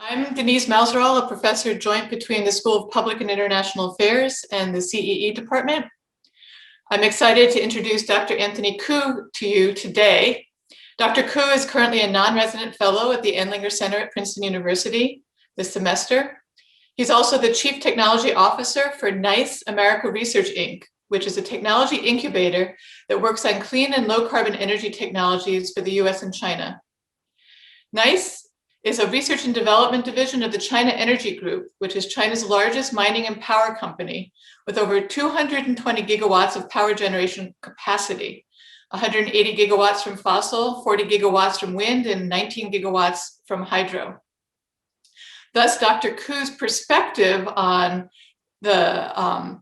I'm Denise Mauserol, a professor joint between the School of Public and International Affairs and the CEE department. I'm excited to introduce Dr. Anthony Koo to you today. Dr. Koo is currently a non-resident fellow at the Endlinger Center at Princeton University this semester. He's also the Chief Technology Officer for NICE America Research, Inc., which is a technology incubator that works on clean and low carbon energy technologies for the US and China. NICE is a research and development division of the China Energy Group, which is China's largest mining and power company with over 220 gigawatts of power generation capacity, 180 gigawatts from fossil, 40 gigawatts from wind, and 19 gigawatts from hydro. Thus, Dr. Koo's perspective on the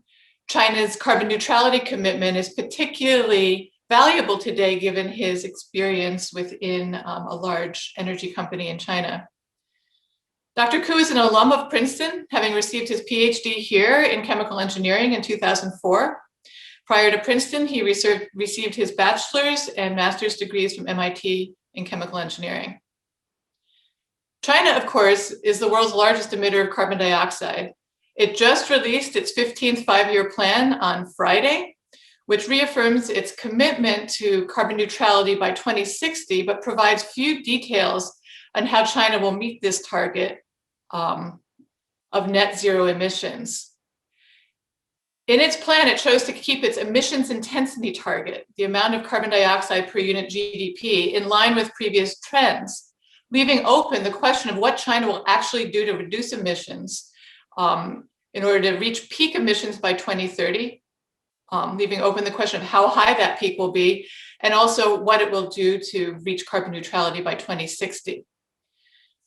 China's carbon neutrality commitment is particularly valuable today, given his experience within a large energy company in China. Dr. Koo is an alum of Princeton, having received his PhD here in chemical engineering in 2004. Prior to Princeton, he received his bachelor's and master's degrees from MIT in chemical engineering. China, of course, is the world's largest emitter of carbon dioxide. It just released its 15th five-year plan on Friday, which reaffirms its commitment to carbon neutrality by 2060, but provides few details on how China will meet this target of net zero emissions. In its plan, it chose to keep its emissions intensity target, the amount of carbon dioxide per unit GDP, in line with previous trends, leaving open the question of what China will actually do to reduce emissions in order to reach peak emissions by 2030. Leaving open the question of how high that peak will be, and also what it will do to reach carbon neutrality by 2060.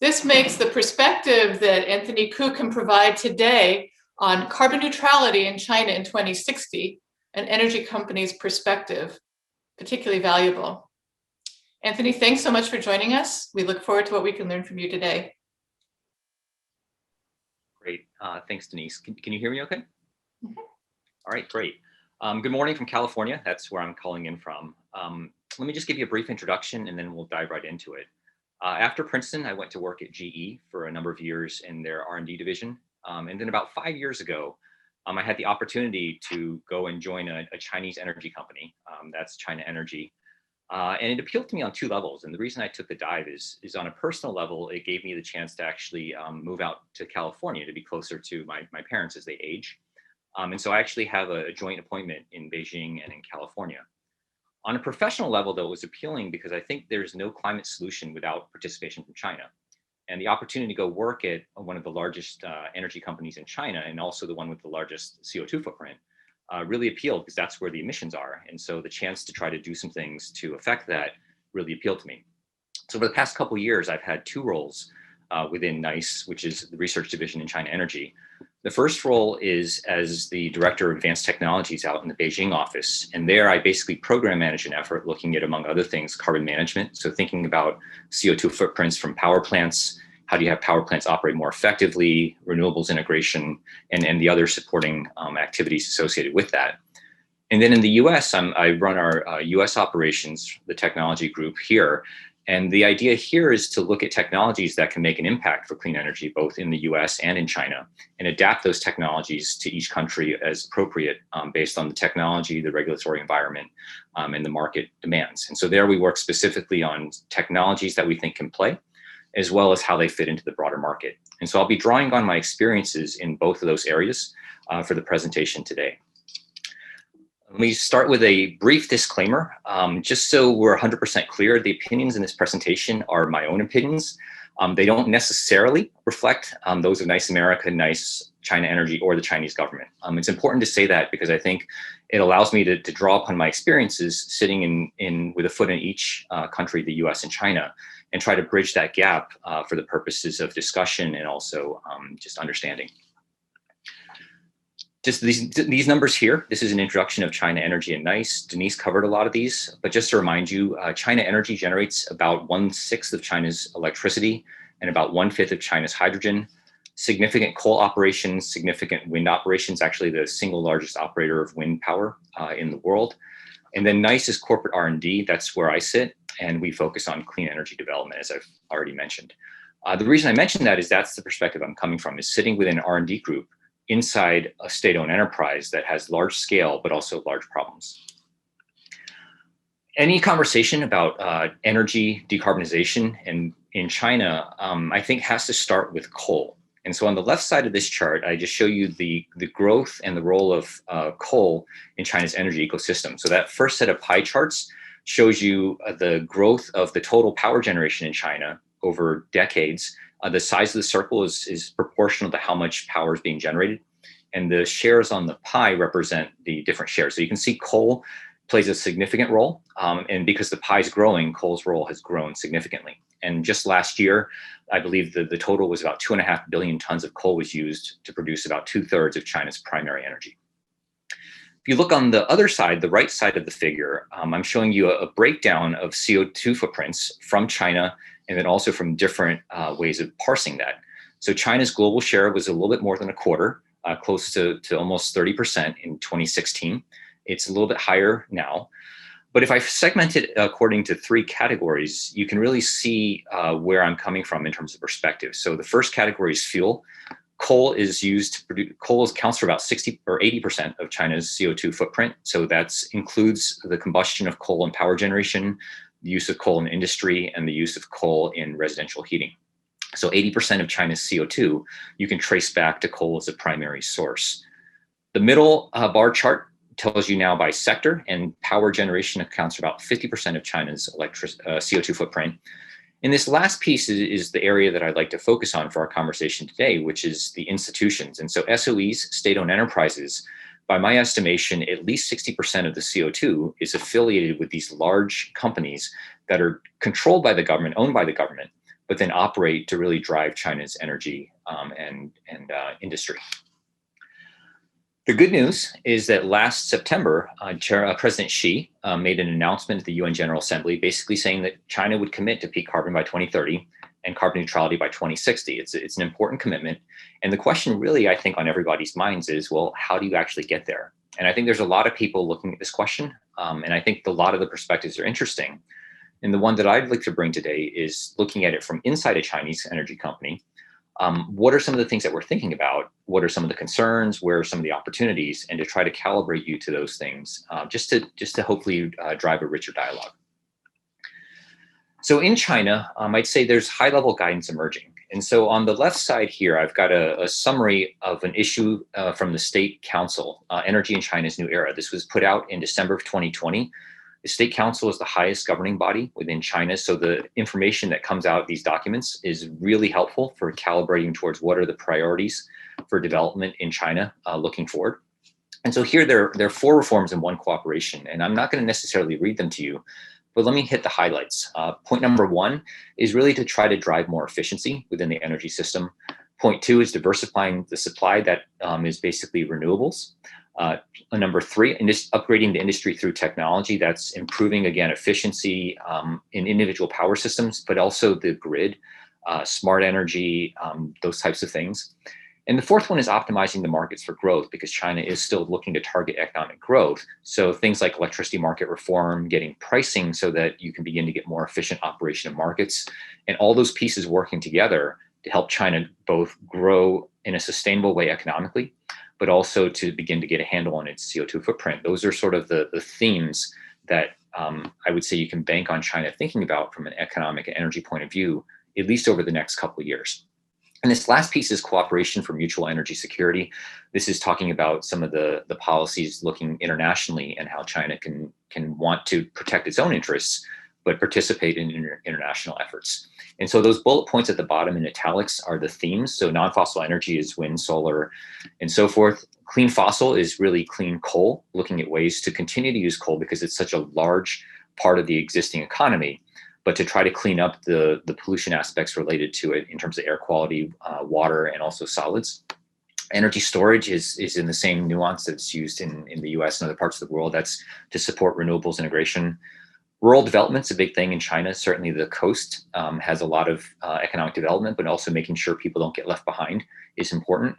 This makes the perspective that Anthony Koo can provide today on carbon neutrality in China in 2060, an energy company's perspective, particularly valuable. Anthony, thanks so much for joining us. We look forward to what we can learn from you today. Great, thanks, Denise. Can you hear me okay? Mm-hmm. All right, great. Good morning from California. That's where I'm calling in from. Let me just give you a brief introduction and then we'll dive right into it. After Princeton, I went to work at GE for a number of years in their R&D division. And then about 5 years ago, I had the opportunity to go and join a Chinese energy company. That's China Energy. And it appealed to me on two levels. And the reason I took the dive is on a personal level, it gave me the chance to actually move out to California to be closer to my parents as they age. And so I actually have a joint appointment in Beijing and in California. On a professional level, though, it was appealing because I think there's no climate solution without participation from China. And the opportunity to go work at one of the largest energy companies in China, and also the one with the largest CO2 footprint, really appealed because that's where the emissions are. And so the chance to try to do some things to affect that really appealed to me. So for the past couple of years, I've had two roles within NICE, which is the research division in China Energy. The first role is as the Director of Advanced Technologies out in the Beijing office. And there I basically program manage an effort looking at, among other things, carbon management. So thinking about CO2 footprints from power plants, how do you have power plants operate more effectively, renewables integration, and the other supporting activities associated with that. And then in the US, I run our US operations, the technology group here. And the idea here is to look at technologies that can make an impact for clean energy, both in the US and in China, and adapt those technologies to each country as appropriate based on the technology, the regulatory environment, and the market demands. And so there we work specifically on technologies that we think can play, as well as how they fit into the broader market. And so I'll be drawing on my experiences in both of those areas for the presentation today. Let me start with a brief disclaimer. Just so we're 100% clear, the opinions in this presentation are my own opinions. They don't necessarily reflect those of NICE America, NICE China Energy, or the Chinese government. It's important to say that because I think it allows me to draw upon my experiences sitting with a foot in each country, the US and China, and try to bridge that gap for the purposes of discussion and also just understanding. Just these numbers here, this is an introduction of China Energy and NICE. Denise covered a lot of these, but just to remind you, China Energy generates about 1/6 of China's electricity and about 1/5 of China's hydrogen. Significant coal operations, significant wind operations, actually the single largest operator of wind power in the world. And then NICE is corporate R&D, that's where I sit, and we focus on clean energy development, as I've already mentioned. The reason I mention that is that's the perspective I'm coming from, is sitting within an R&D group inside a state-owned enterprise that has large scale, but also large problems. Any conversation about energy decarbonization in China, I think has to start with coal. And so on the left side of this chart, I just show you the growth and the role of coal in China's energy ecosystem. So that first set of pie charts shows you the growth of the total power generation in China over decades. The size of the circle is proportional to how much power is being generated. And the shares on the pie represent the different shares. So you can see coal plays a significant role. And because the pie is growing, coal's role has grown significantly. And just last year, I believe the total was about 2.5 billion tons of coal was used to produce about 2/3 of China's primary energy. If you look on the other side, the right side of the figure, I'm showing you a breakdown of CO2 footprints from China, and then also from different ways of parsing that. So China's global share was a little bit more than a quarter, close to almost 30% in 2016. It's a little bit higher now. But if I segment it according to 3 categories, you can really see where I'm coming from in terms of perspective. So the first category is fuel. Coal is used to produce, coal accounts for about 60 or 80% of China's CO2 footprint. So that includes the combustion of coal in power generation, the use of coal in industry, and the use of coal in residential heating. So 80% of China's CO2, you can trace back to coal as a primary source. The middle bar chart tells you now by sector, and power generation accounts for about 50% of China's CO2 footprint. And this last piece is the area that I'd like to focus on for our conversation today, which is the institutions. And so SOEs, state-owned enterprises, by my estimation, at least 60% of the CO2 is affiliated with these large companies that are controlled by the government, owned by the government, but then operate to really drive China's energy and industry. The good news is that last September, President Xi made an announcement at the UN General Assembly basically saying that China would commit to peak carbon by 2030 and carbon neutrality by 2060. It's an important commitment. And the question really, I think, on everybody's minds is, well, how do you actually get there? And I think there's a lot of people looking at this question. And I think a lot of the perspectives are interesting. And the one that I'd like to bring today is looking at it from inside a Chinese energy company. What are some of the things that we're thinking about? What are some of the concerns? Where are some of the opportunities? And to try to calibrate you to those things, just to hopefully drive a richer dialogue. So in China, I'd say there's high-level guidance emerging. And so on the left side here, I've got a summary of an issue from the State Council, Energy in China's New Era. This was put out in December of 2020. The State Council is the highest governing body within China, so the information that comes out of these documents is really helpful for calibrating towards what are the priorities for development in China looking forward. And so here there are 4 reforms and 1 cooperation, and I'm not going to necessarily read them to you, but let me hit the highlights. Point number 1 is really to try to drive more efficiency within the energy system. Point 2 is diversifying the supply that is basically renewables. Number 3, upgrading the industry through technology that's improving, again, efficiency in individual power systems, but also the grid, smart energy, those types of things. And the 4th one is optimizing the markets for growth, because China is still looking to target economic growth. So things like electricity market reform, getting pricing so that you can begin to get more efficient operation of markets, and all those pieces working together to help China both grow in a sustainable way economically, but also to begin to get a handle on its CO2 footprint. Those are sort of the themes that I would say you can bank on China thinking about from an economic and energy point of view, at least over the next couple of years. And this last piece is cooperation for mutual energy security. This is talking about some of the policies looking internationally and how China can want to protect its own interests, but participate in international efforts. And so those bullet points at the bottom in italics are the themes. So non-fossil energy is wind, solar, and so forth. Clean fossil is really clean coal, looking at ways to continue to use coal because it's such a large part of the existing economy, but to try to clean up the pollution aspects related to it in terms of air quality, water, and also solids. Energy storage is in the same nuance that's used in the US and other parts of the world. That's to support renewables integration. Rural development's a big thing in China. Certainly the coast has a lot of economic development, but also making sure people don't get left behind is important.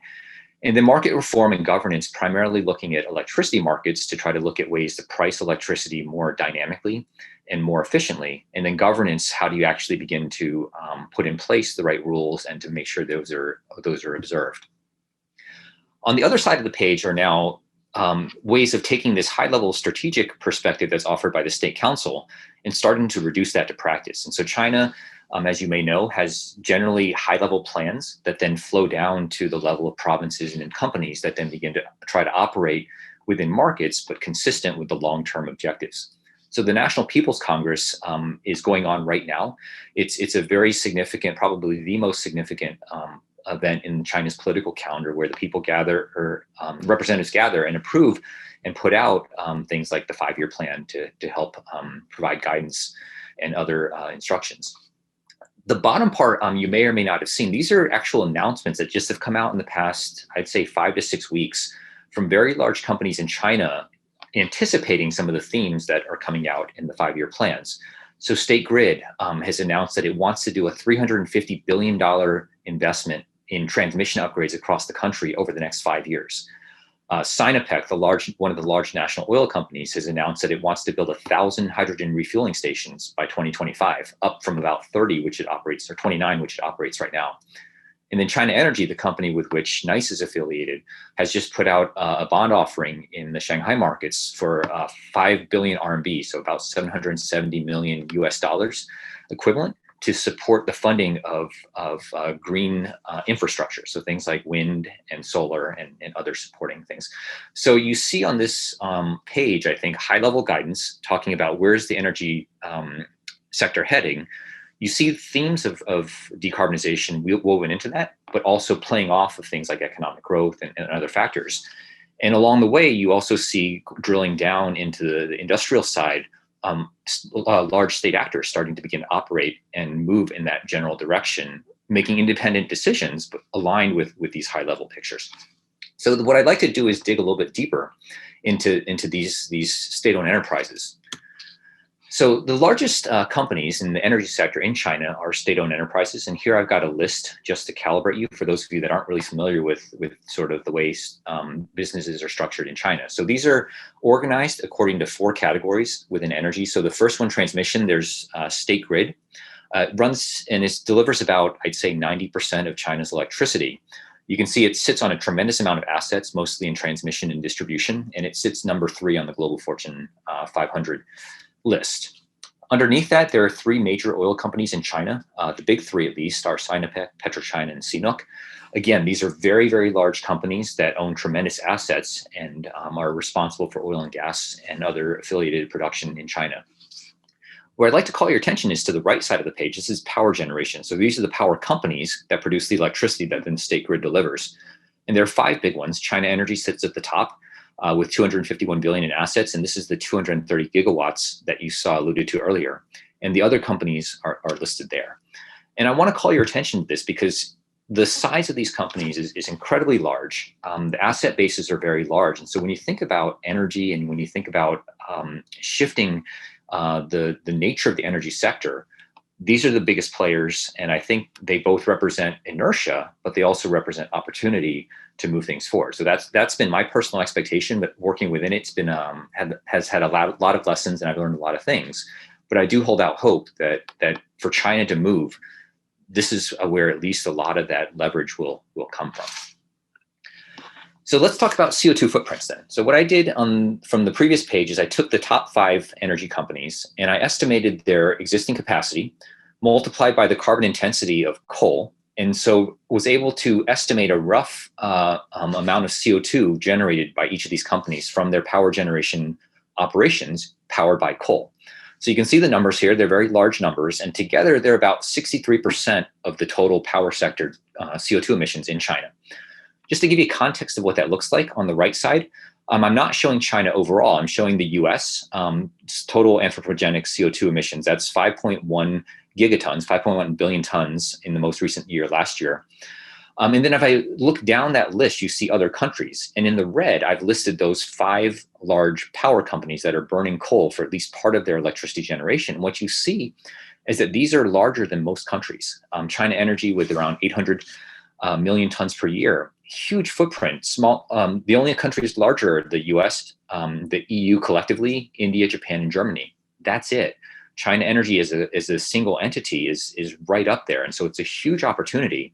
And then market reform and governance, primarily looking at electricity markets to try to look at ways to price electricity more dynamically and more efficiently. And then governance, how do you actually begin to put in place the right rules and to make sure those are observed. On the other side of the page are now ways of taking this high-level strategic perspective that's offered by the State Council and starting to reduce that to practice. And so China, as you may know, has generally high-level plans that then flow down to the level of provinces and companies that then begin to try to operate within markets, but consistent with the long-term objectives. So the National People's Congress is going on right now. It's a very significant, probably the most significant event in China's political calendar, where the people gather, or representatives gather and approve and put out things like the 5-year plan to help provide guidance and other instructions. The bottom part, you may or may not have seen, these are actual announcements that just have come out in the past, I'd say 5 to 6 weeks, from very large companies in China, anticipating some of the themes that are coming out in the 5-year plans. So State Grid has announced that it wants to do a $350 billion investment in transmission upgrades across the country over the next 5 years. Sinopec, one of the large national oil companies, has announced that it wants to build 1,000 hydrogen refueling stations by 2025, up from about 30, which it operates, or 29, which it operates right now. And then China Energy, the company with which NICE is affiliated, has just put out a bond offering in the Shanghai markets for 5 billion RMB, so about 770 million US dollars equivalent, to support the funding of green infrastructure. So things like wind and solar and other supporting things. So you see on this page, I think, high-level guidance talking about where's the energy sector heading. You see themes of decarbonization woven into that, but also playing off of things like economic growth and other factors. And along the way, you also see drilling down into the industrial side, large state actors starting to begin to operate and move in that general direction, making independent decisions, but aligned with these high-level pictures. So what I'd like to do is dig a little bit deeper into these state-owned enterprises. So the largest companies in the energy sector in China are state-owned enterprises. And here I've got a list just to calibrate you for those of you that aren't really familiar with sort of the way businesses are structured in China. So these are organized according to 4 categories within energy. So the first one, transmission, there's State Grid. Runs and it delivers about, I'd say, 90% of China's electricity. You can see it sits on a tremendous amount of assets, mostly in transmission and distribution, and it sits number 3 on the Global Fortune 500 list. Underneath that, there are 3 major oil companies in China. The big 3, at least, are Sinopec, PetroChina, and CNOOC. Again, these are very, very large companies that own tremendous assets and are responsible for oil and gas and other affiliated production in China. Where I'd like to call your attention is to the right side of the page. This is power generation. So these are the power companies that produce the electricity that then State Grid delivers. And there are 5 big ones. China Energy sits at the top, with 251 billion in assets, and this is the 230 gigawatts that you saw alluded to earlier. And the other companies are listed there. And I want to call your attention to this because the size of these companies is incredibly large. The asset bases are very large. And so when you think about energy and when you think about shifting the nature of the energy sector, these are the biggest players, and I think they both represent inertia, but they also represent opportunity to move things forward. So that's been my personal expectation, but working within it's been has had a lot of lessons, and I've learned a lot of things. But I do hold out hope that for China to move, this is where at least a lot of that leverage will come from. So let's talk about CO2 footprints then. So what I did from the previous page is I took the top 5 energy companies and I estimated their existing capacity multiplied by the carbon intensity of coal. And so was able to estimate a rough amount of CO2 generated by each of these companies from their power generation operations powered by coal. So you can see the numbers here. They're very large numbers. And together, they're about 63% of the total power sector CO2 emissions in China. Just to give you context of what that looks like on the right side, I'm not showing China overall. I'm showing the US total anthropogenic CO2 emissions. That's 5.1 gigatons, 5.1 billion tons in the most recent year, last year. And then if I look down that list, you see other countries. And in the red, I've listed those 5 large power companies that are burning coal for at least part of their electricity generation. What you see is that these are larger than most countries. China Energy with around 800 million tons per year huge footprint. The only countries larger, the US, the EU collectively, India, Japan, and Germany. That's it. China Energy as a single entity is right up there. And so it's a huge opportunity,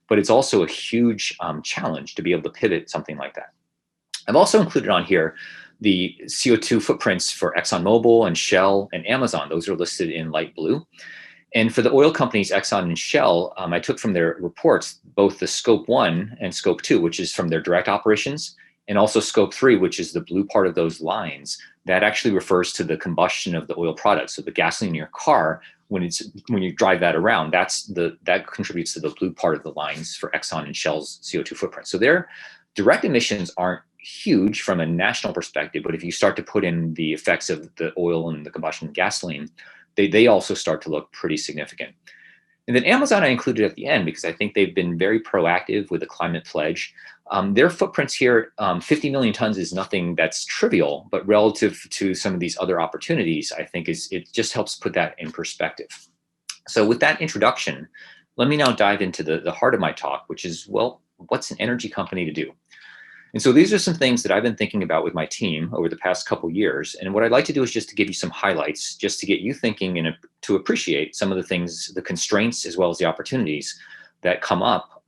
but it's also a huge challenge to be able to pivot something like that. I've also included on here the CO2 footprints for ExxonMobil and Shell and Amazon. Those are listed in light blue. And for the oil companies, Exxon and Shell, I took from their reports both the Scope 1 and Scope 2, which is from their direct operations, and also Scope 3, which is the blue part of those lines. That actually refers to the combustion of the oil products. So the gasoline in your car, when you drive that around, that contributes to the blue part of the lines for Exxon and Shell's CO2 footprint. So their direct emissions aren't huge from a national perspective, but if you start to put in the effects of the oil and the combustion of gasoline, they also start to look pretty significant. And then Amazon I included at the end because I think they've been very proactive with the climate pledge. Their footprints here, 50 million tons is nothing that's trivial, but relative to some of these other opportunities, I think it just helps put that in perspective. So with that introduction, let me now dive into the heart of my talk, which is, well, what's an energy company to do? And so these are some things that I've been thinking about with my team over the past couple of years. And what I'd like to do is just to give you some highlights, just to get you thinking and to appreciate some of the things, the constraints, as well as the opportunities that come up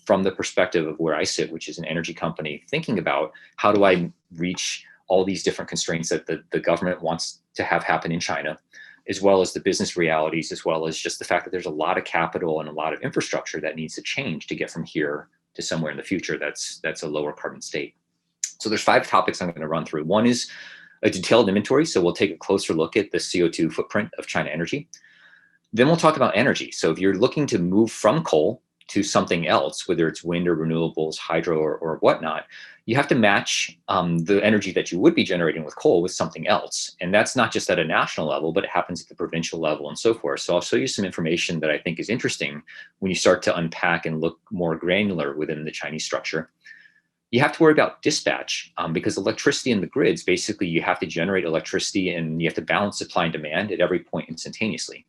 from the perspective of where I sit, which is an energy company, thinking about how do I reach all these different constraints that the government wants to have happen in China, as well as the business realities, as well as just the fact that there's a lot of capital and a lot of infrastructure that needs to change to get from here to somewhere in the future that's a lower carbon state. So there's 5 topics I'm going to run through. One is a detailed inventory. So we'll take a closer look at the CO2 footprint of China Energy. Then we'll talk about energy. So if you're looking to move from coal to something else, whether it's wind or renewables, hydro or whatnot, you have to match the energy that you would be generating with coal with something else. And that's not just at a national level, but it happens at the provincial level and so forth. So I'll show you some information that I think is interesting when you start to unpack and look more granular within the Chinese structure. You have to worry about dispatch because electricity in the grids, basically you have to generate electricity and you have to balance supply and demand at every point instantaneously.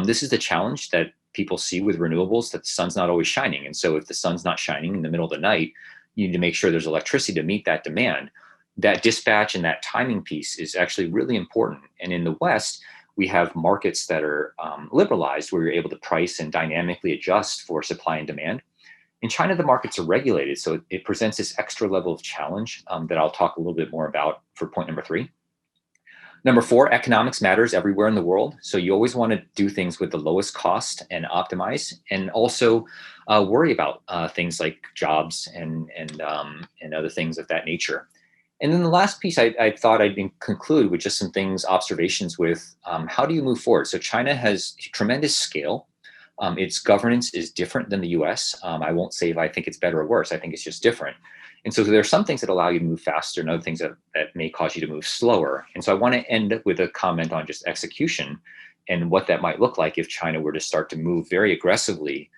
This is the challenge that people see with renewables, that the sun's not always shining. And so if the sun's not shining in the middle of the night, you need to make sure there's electricity to meet that demand. That dispatch and that timing piece is actually really important. And in the West, we have markets that are liberalized where you're able to price and dynamically adjust for supply and demand. In China, the markets are regulated, so it presents this extra level of challenge that I'll talk a little bit more about for point number 3. Number 4, economics matters everywhere in the world. So you always want to do things with the lowest cost and optimize, and also worry about things like jobs and other things of that nature. And then the last piece I thought I'd conclude with just some things, observations with how do you move forward? So China has tremendous scale. Its governance is different than the US. I won't say if I think it's better or worse. I think it's just different. And so there are some things that allow you to move faster and other things that may cause you to move slower. And so I want to end with a comment on just execution and what that might look like if China were to start to move very aggressively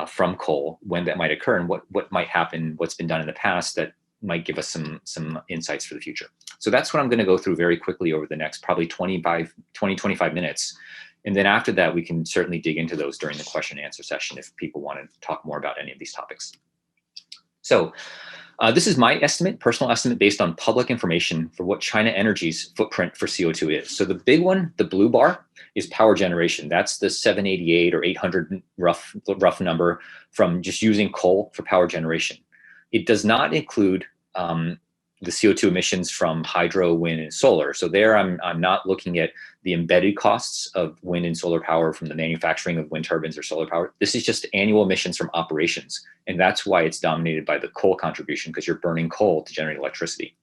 from coal, when that might occur and what might happen, what's been done in the past that might give us some insights for the future. So that's what I'm going to go through very quickly over the next probably 25 minutes. And then after that, we can certainly dig into those during the question and answer session if people want to talk more about any of these topics. So this is my estimate, personal estimate based on public information for what China Energy's footprint for CO2 is. So the big one, the blue bar, is power generation. That's the 788 or 800 rough number from just using coal for power generation. It does not include the CO2 emissions from hydro, wind, and solar. So there I'm not looking at the embedded costs of wind and solar power from the manufacturing of wind turbines or solar power. This is just annual emissions from operations. And that's why it's dominated by the coal contribution, because you're burning coal to generate electricity.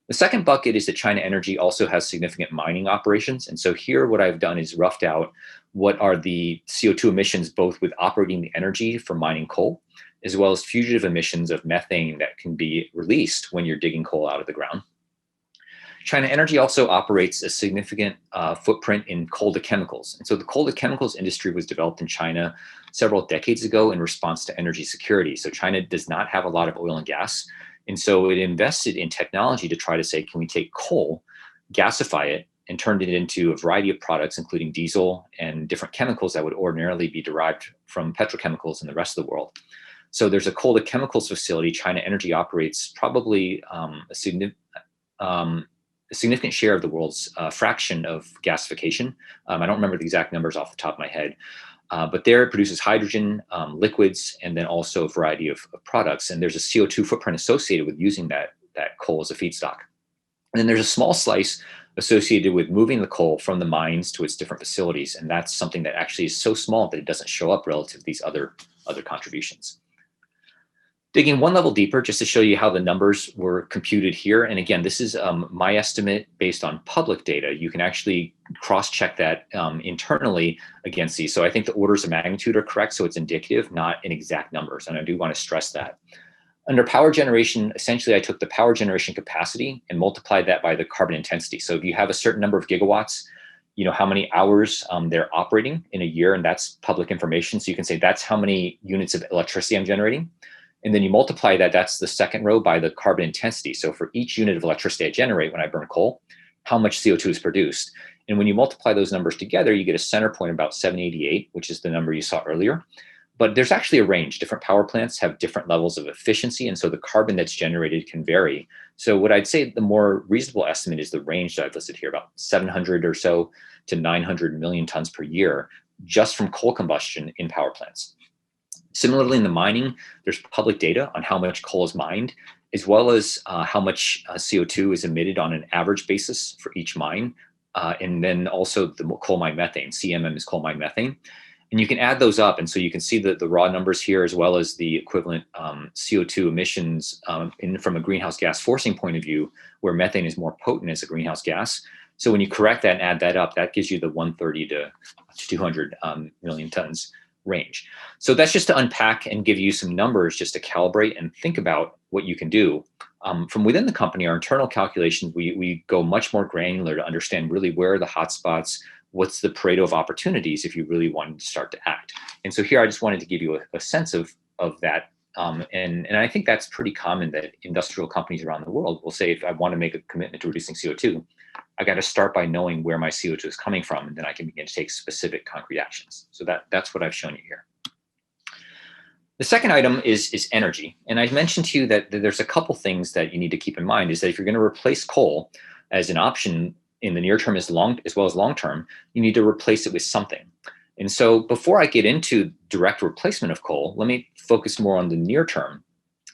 The second bucket is that China Energy also has significant mining operations. And so here what I've done is roughed out what are the CO2 emissions, both with operating the energy for mining coal, as well as fugitive emissions of methane that can be released when you're digging coal out of the ground. China Energy also operates a significant footprint in coal to chemicals. And so the coal to chemicals industry was developed in China several decades ago in response to energy security. So China does not have a lot of oil and gas. And so it invested in technology to try to say, can we take coal, gasify it, and turned it into a variety of products, including diesel and different chemicals that would ordinarily be derived from petrochemicals in the rest of the world. So there's a coal to chemicals facility. China Energy operates probably a significant share of the world's fraction of gasification. I don't remember the exact numbers off the top of my head, but there it produces hydrogen, liquids, and then also a variety of products. And there's a CO2 footprint associated with using that coal as a feedstock. And then there's a small slice associated with moving the coal from the mines to its different facilities. And that's something that actually is so small that it doesn't show up relative to these other contributions. Digging one level deeper, just to show you how the numbers were computed here. And again, this is my estimate based on public data. You can actually cross-check that internally against these. So I think the orders of magnitude are correct. So it's indicative, not in exact numbers. And I do want to stress that. Under power generation, essentially, I took the power generation capacity and multiplied that by the carbon intensity. So if you have a certain number of gigawatts, you know how many hours they're operating in a year, and that's public information. So you can say that's how many units of electricity I'm generating. And then you multiply that, that's the second row, by the carbon intensity. So for each unit of electricity I generate when I burn coal, how much CO2 is produced. And when you multiply those numbers together, you get a center point about 788, which is the number you saw earlier. But there's actually a range. Different power plants have different levels of efficiency, and so the carbon that's generated can vary. So what I'd say the more reasonable estimate is the range that I've listed here, about 700 or so to 900 million tons per year, just from coal combustion in power plants. Similarly, in the mining, there's public data on how much coal is mined, as well as how much CO2 is emitted on an average basis for each mine. And then also the coal mine methane, CMM is coal mine methane. And you can add those up. And so you can see the raw numbers here, as well as the equivalent CO2 emissions from a greenhouse gas forcing point of view, where methane is more potent as a greenhouse gas. So when you correct that and add that up, that gives you the 130 to 200 million tons range. So that's just to unpack and give you some numbers just to calibrate and think about what you can do. From within the company, our internal calculations, we go much more granular to understand really where are the hotspots, what's the Pareto of opportunities if you really wanted to start to act. And so here I just wanted to give you a sense of that. And I think that's pretty common, that industrial companies around the world will say, if I want to make a commitment to reducing CO2, I got to start by knowing where my CO2 is coming from, and then I can begin to take specific concrete actions. So that's what I've shown you here. The second item is energy. And I mentioned to you that there's a couple things that you need to keep in mind, is that if you're going to replace coal as an option in the near term as well as long term, you need to replace it with something. And so before I get into direct replacement of coal, let me focus more on the near term.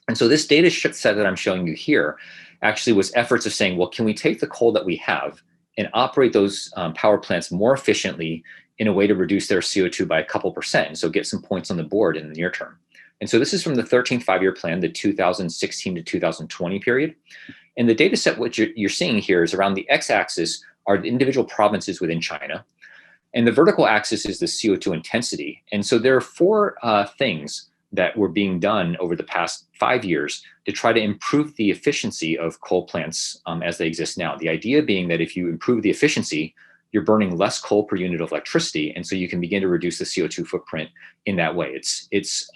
And so this data set that I'm showing you here actually was efforts of saying, well, can we take the coal that we have and operate those power plants more efficiently in a way to reduce their CO2 by a couple percent, and so get some points on the board in the near term. And so this is from the 13th five-year plan, the 2016 to 2020 period. And the data set, what you're seeing here, is around the x-axis are the individual provinces within China, and the vertical axis is the CO2 intensity. And so there are four things that were being done over the past 5 years to try to improve the efficiency of coal plants as they exist now. The idea being that if you improve the efficiency, you're burning less coal per unit of electricity, and so you can begin to reduce the CO2 footprint in that way. It's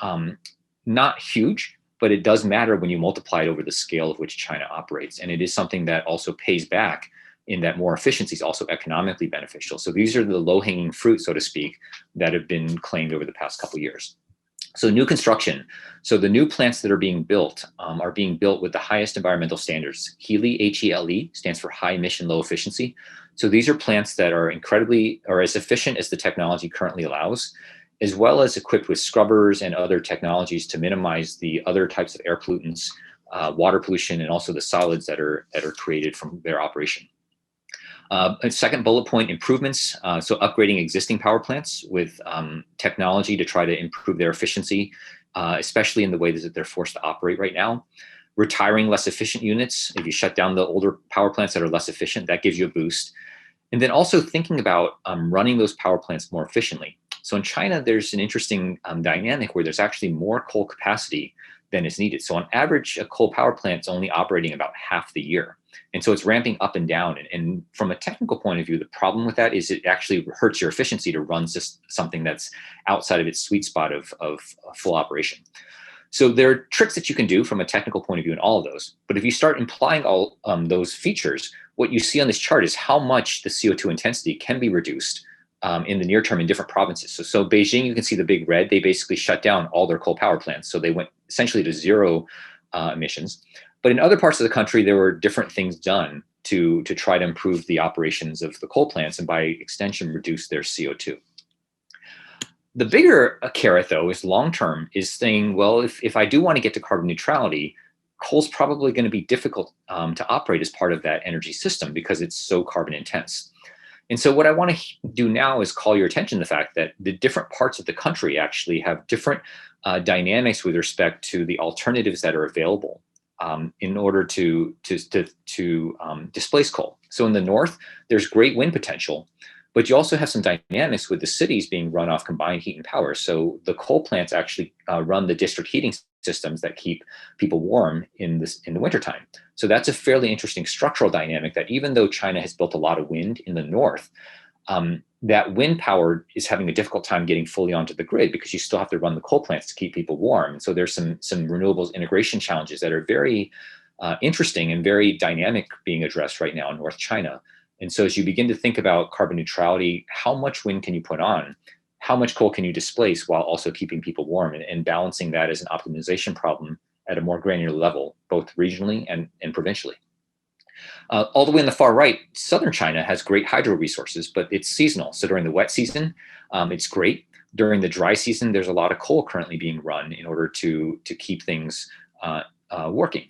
not huge, but it does matter when you multiply it over the scale of which China operates. And it is something that also pays back in that more efficiency is also economically beneficial. So these are the low-hanging fruit, so to speak, that have been claimed over the past couple of years. So new construction. So the new plants that are being built with the highest environmental standards. HELE, H-E-L-E, stands for high emission, low efficiency. So these are plants that are as efficient as the technology currently allows, as well as equipped with scrubbers and other technologies to minimize the other types of air pollutants, water pollution, and also the solids that are created from their operation. A second bullet point, improvements. So upgrading existing power plants with technology to try to improve their efficiency, especially in the way that they're forced to operate right now. Retiring less efficient units. If you shut down the older power plants that are less efficient, that gives you a boost. And then also thinking about running those power plants more efficiently. So in China, there's an interesting dynamic where there's actually more coal capacity than is needed. So on average, a coal power plant is only operating about half the year. And so it's ramping up and down. And from a technical point of view, the problem with that is it actually hurts your efficiency to run something that's outside of its sweet spot of full operation. So there are tricks that you can do from a technical point of view in all of those. But if you start implying all those features, what you see on this chart is how much the CO2 intensity can be reduced in the near term in different provinces. So Beijing, you can see the big red, they basically shut down all their coal power plants. So they went essentially to zero emissions. But in other parts of the country, there were different things done to try to improve the operations of the coal plants and by extension, reduce their CO2. The bigger carrot, though, is long-term, is saying, well, if I do want to get to carbon neutrality, coal's probably going to be difficult to operate as part of that energy system because it's so carbon intense. And so what I want to do now is call your attention to the fact that the different parts of the country actually have different dynamics with respect to the alternatives that are available in order to displace coal. So in the north, there's great wind potential, but you also have some dynamics with the cities being run off combined heat and power. So the coal plants actually run the district heating systems that keep people warm in the wintertime. So that's a fairly interesting structural dynamic that even though China has built a lot of wind in the north, that wind power is having a difficult time getting fully onto the grid because you still have to run the coal plants to keep people warm. So there's some renewables integration challenges that are very interesting and very dynamic being addressed right now in North China. And so as you begin to think about carbon neutrality, how much wind can you put on? How much coal can you displace while also keeping people warm and balancing that as an optimization problem at a more granular level, both regionally and provincially. All the way on the far right, southern China has great hydro resources, but it's seasonal. So during the wet season, it's great. During the dry season, there's a lot of coal currently being run in order to keep things working.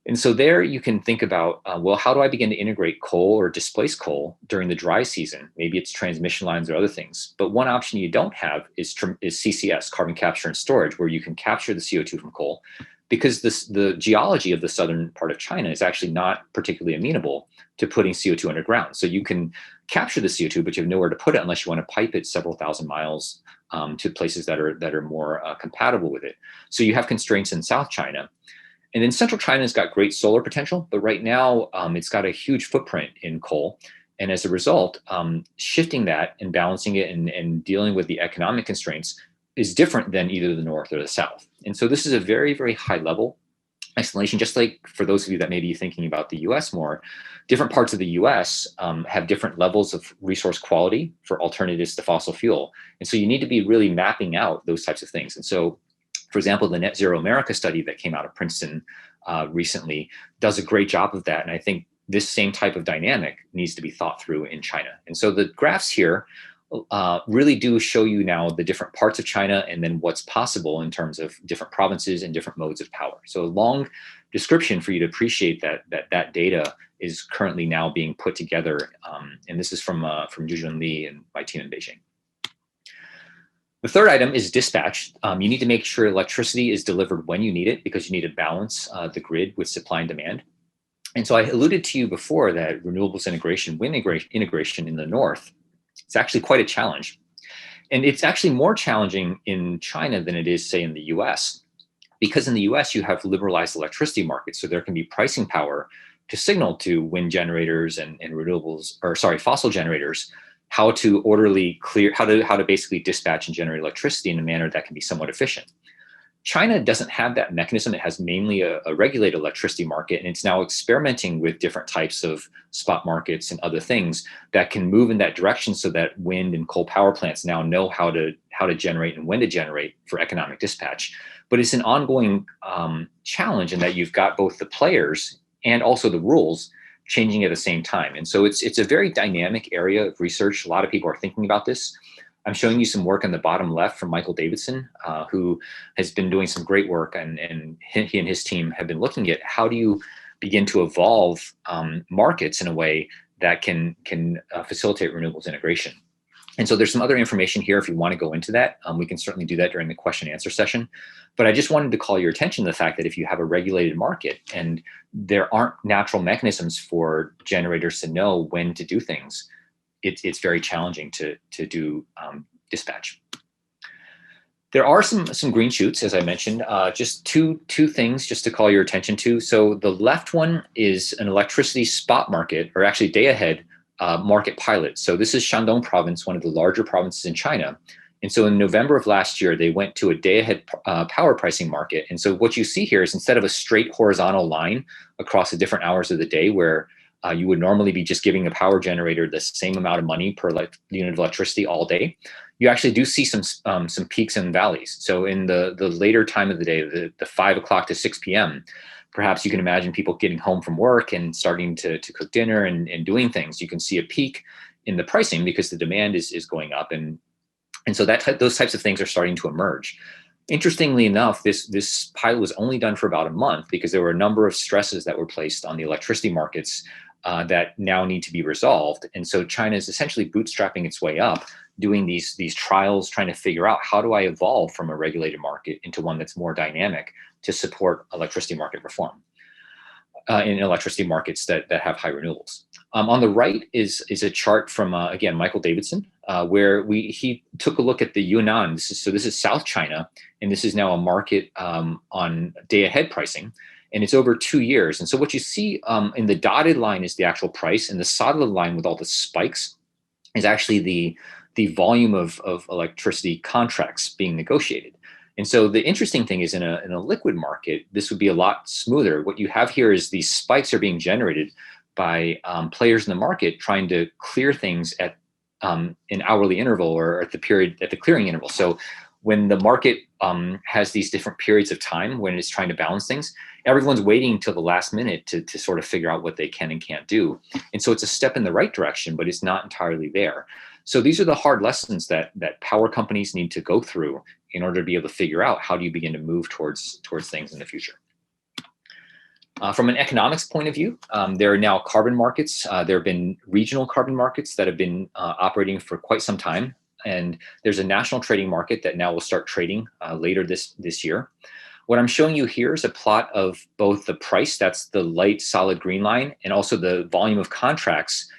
And so there you can think about, well, how do I begin to integrate coal or displace coal during the dry season? Maybe it's transmission lines or other things. But one option you don't have is CCS, carbon capture and storage, where you can capture the CO2 from coal, because the geology of the southern part of China is actually not particularly amenable to putting CO2 underground. So you can capture the CO2, but you have nowhere to put it unless you want to pipe it several thousand miles to places that are more compatible with it. So you have constraints in South China. And then central China's got great solar potential, but right now it's got a huge footprint in coal. And as a result, shifting that and balancing it and dealing with the economic constraints is different than either the north or the south. And so this is a very, very high level explanation, just like for those of you that may be thinking about the US more, different parts of the US have different levels of resource quality for alternatives to fossil fuel. And so you need to be really mapping out those types of things. And so, for example, the Net Zero America study that came out of Princeton recently does a great job of that. And I think this same type of dynamic needs to be thought through in China. And so the graphs here really do show you now the different parts of China and then what's possible in terms of different provinces and different modes of power. So a long description for you to appreciate that data is currently now being put together. And this is from Jujun Li and my team in Beijing. The third item is dispatch. You need to make sure electricity is delivered when you need it because you need to balance the grid with supply and demand. And so I alluded to you before that renewables integration, wind integration in the north, it's actually quite a challenge. And it's actually more challenging in China than it is, say, in the US, because in the US you have liberalized electricity markets. So there can be pricing power to signal to wind generators and fossil generators how to orderly clear, how to basically dispatch and generate electricity in a manner that can be somewhat efficient. China doesn't have that mechanism. It has mainly a regulated electricity market, and it's now experimenting with different types of spot markets and other things that can move in that direction so that wind and coal power plants now know how to generate and when to generate for economic dispatch. But it's an ongoing challenge in that you've got both the players and also the rules changing at the same time. And so it's a very dynamic area of research. A lot of people are thinking about this. I'm showing you some work on the bottom left from Michael Davidson, who has been doing some great work, and he and his team have been looking at how do you begin to evolve markets in a way that can facilitate renewables integration. And so there's some other information here if you want to go into that. We can certainly do that during the question and answer session. But I just wanted to call your attention to the fact that if you have a regulated market and there aren't natural mechanisms for generators to know when to do things, it's very challenging to do dispatch. There are some green shoots, as I mentioned, just two things just to call your attention to. So the left one is an electricity spot market, or actually day ahead market pilot. So this is Shandong province, one of the larger provinces in China. And so in November of last year, they went to a day ahead power pricing market. And so what you see here is instead of a straight horizontal line across the different hours of the day where you would normally be just giving a power generator the same amount of money per unit of electricity all day. You actually do see some peaks and valleys. So in the later time of the day, the 5 o'clock to 6 p.m., perhaps you can imagine people getting home from work and starting to cook dinner and doing things. You can see a peak in the pricing because the demand is going up. And so those types of things are starting to emerge. Interestingly enough, this pilot was only done for about a month because there were a number of stresses that were placed on the electricity markets that now need to be resolved. And so China is essentially bootstrapping its way up, doing these trials, trying to figure out, how do I evolve from a regulated market into one that's more dynamic to support electricity market reform in electricity markets that have high renewables. On the right is a chart from, again, Michael Davidson, where he took a look at the Yunnan. This is South China, and this is now a market on day-ahead pricing, and it's over 2 years. And so what you see in the dotted line is the actual price, and the solid line with all the spikes is actually the volume of electricity contracts being negotiated. And so the interesting thing is in a liquid market, this would be a lot smoother. What you have here is these spikes are being generated by players in the market trying to clear things at an hourly interval or at the clearing interval. So when the market has these different periods of time when it's trying to balance things, everyone's waiting until the last minute to sort of figure out what they can and can't do. And so it's a step in the right direction, but it's not entirely there. So these are the hard lessons that power companies need to go through in order to be able to figure out, how do you begin to move towards things in the future. From an economics point of view, there are now carbon markets. There have been regional carbon markets that have been operating for quite some time. And there's a national trading market that now will start trading later this year. What I'm showing you here is a plot of both the price, that's the light solid green line, and also the volume of contracts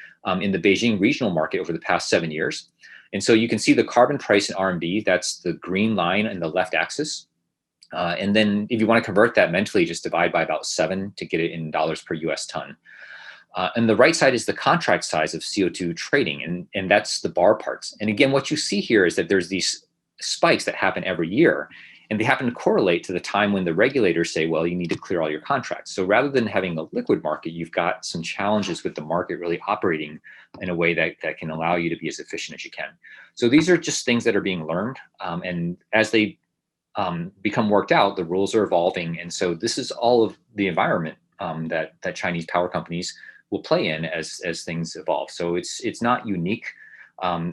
in the Beijing regional market over the past 7 years. And so you can see the carbon price in RMB, that's the green line in the left axis. And then if you want to convert that mentally, just divide by about 7 to get it in dollars per US ton. And the right side is the contract size of CO2 trading, and that's the bar parts. And again, what you see here is that there's these spikes that happen every year, and they happen to correlate to the time when the regulators say, well, you need to clear all your contracts. So rather than having a liquid market, you've got some challenges with the market really operating in a way that can allow you to be as efficient as you can. So these are just things that are being learned. And as they become worked out, the rules are evolving. And so this is all of the environment that Chinese power companies will play in as things evolve. So it's not unique.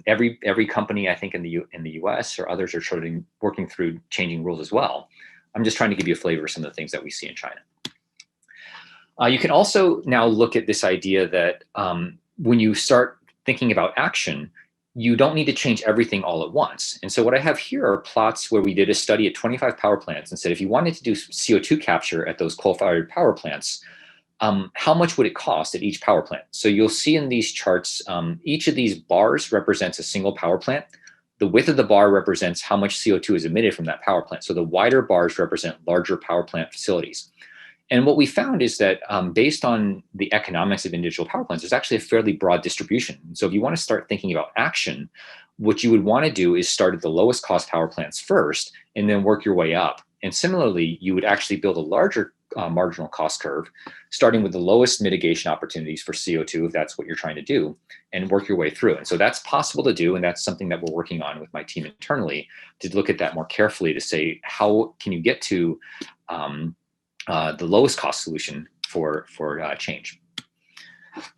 Every company, I think, in the US or others are working through changing rules as well. I'm just trying to give you a flavor of some of the things that we see in China. You can also now look at this idea that when you start thinking about action, you don't need to change everything all at once. And so what I have here are plots where we did a study at 25 power plants and said, if you wanted to do CO2 capture at those coal-fired power plants, how much would it cost at each power plant? So you'll see in these charts, each of these bars represents a single power plant. The width of the bar represents how much CO2 is emitted from that power plant. So the wider bars represent larger power plant facilities. And what we found is that based on the economics of individual power plants, there's actually a fairly broad distribution. So if you want to start thinking about action, what you would want to do is start at the lowest cost power plants first and then work your way up. And similarly, you would actually build a larger marginal cost curve, starting with the lowest mitigation opportunities for CO2, if that's what you're trying to do, and work your way through. And so that's possible to do, and that's something that we're working on with my team internally to look at that more carefully to say, how can you get to the lowest cost solution for change?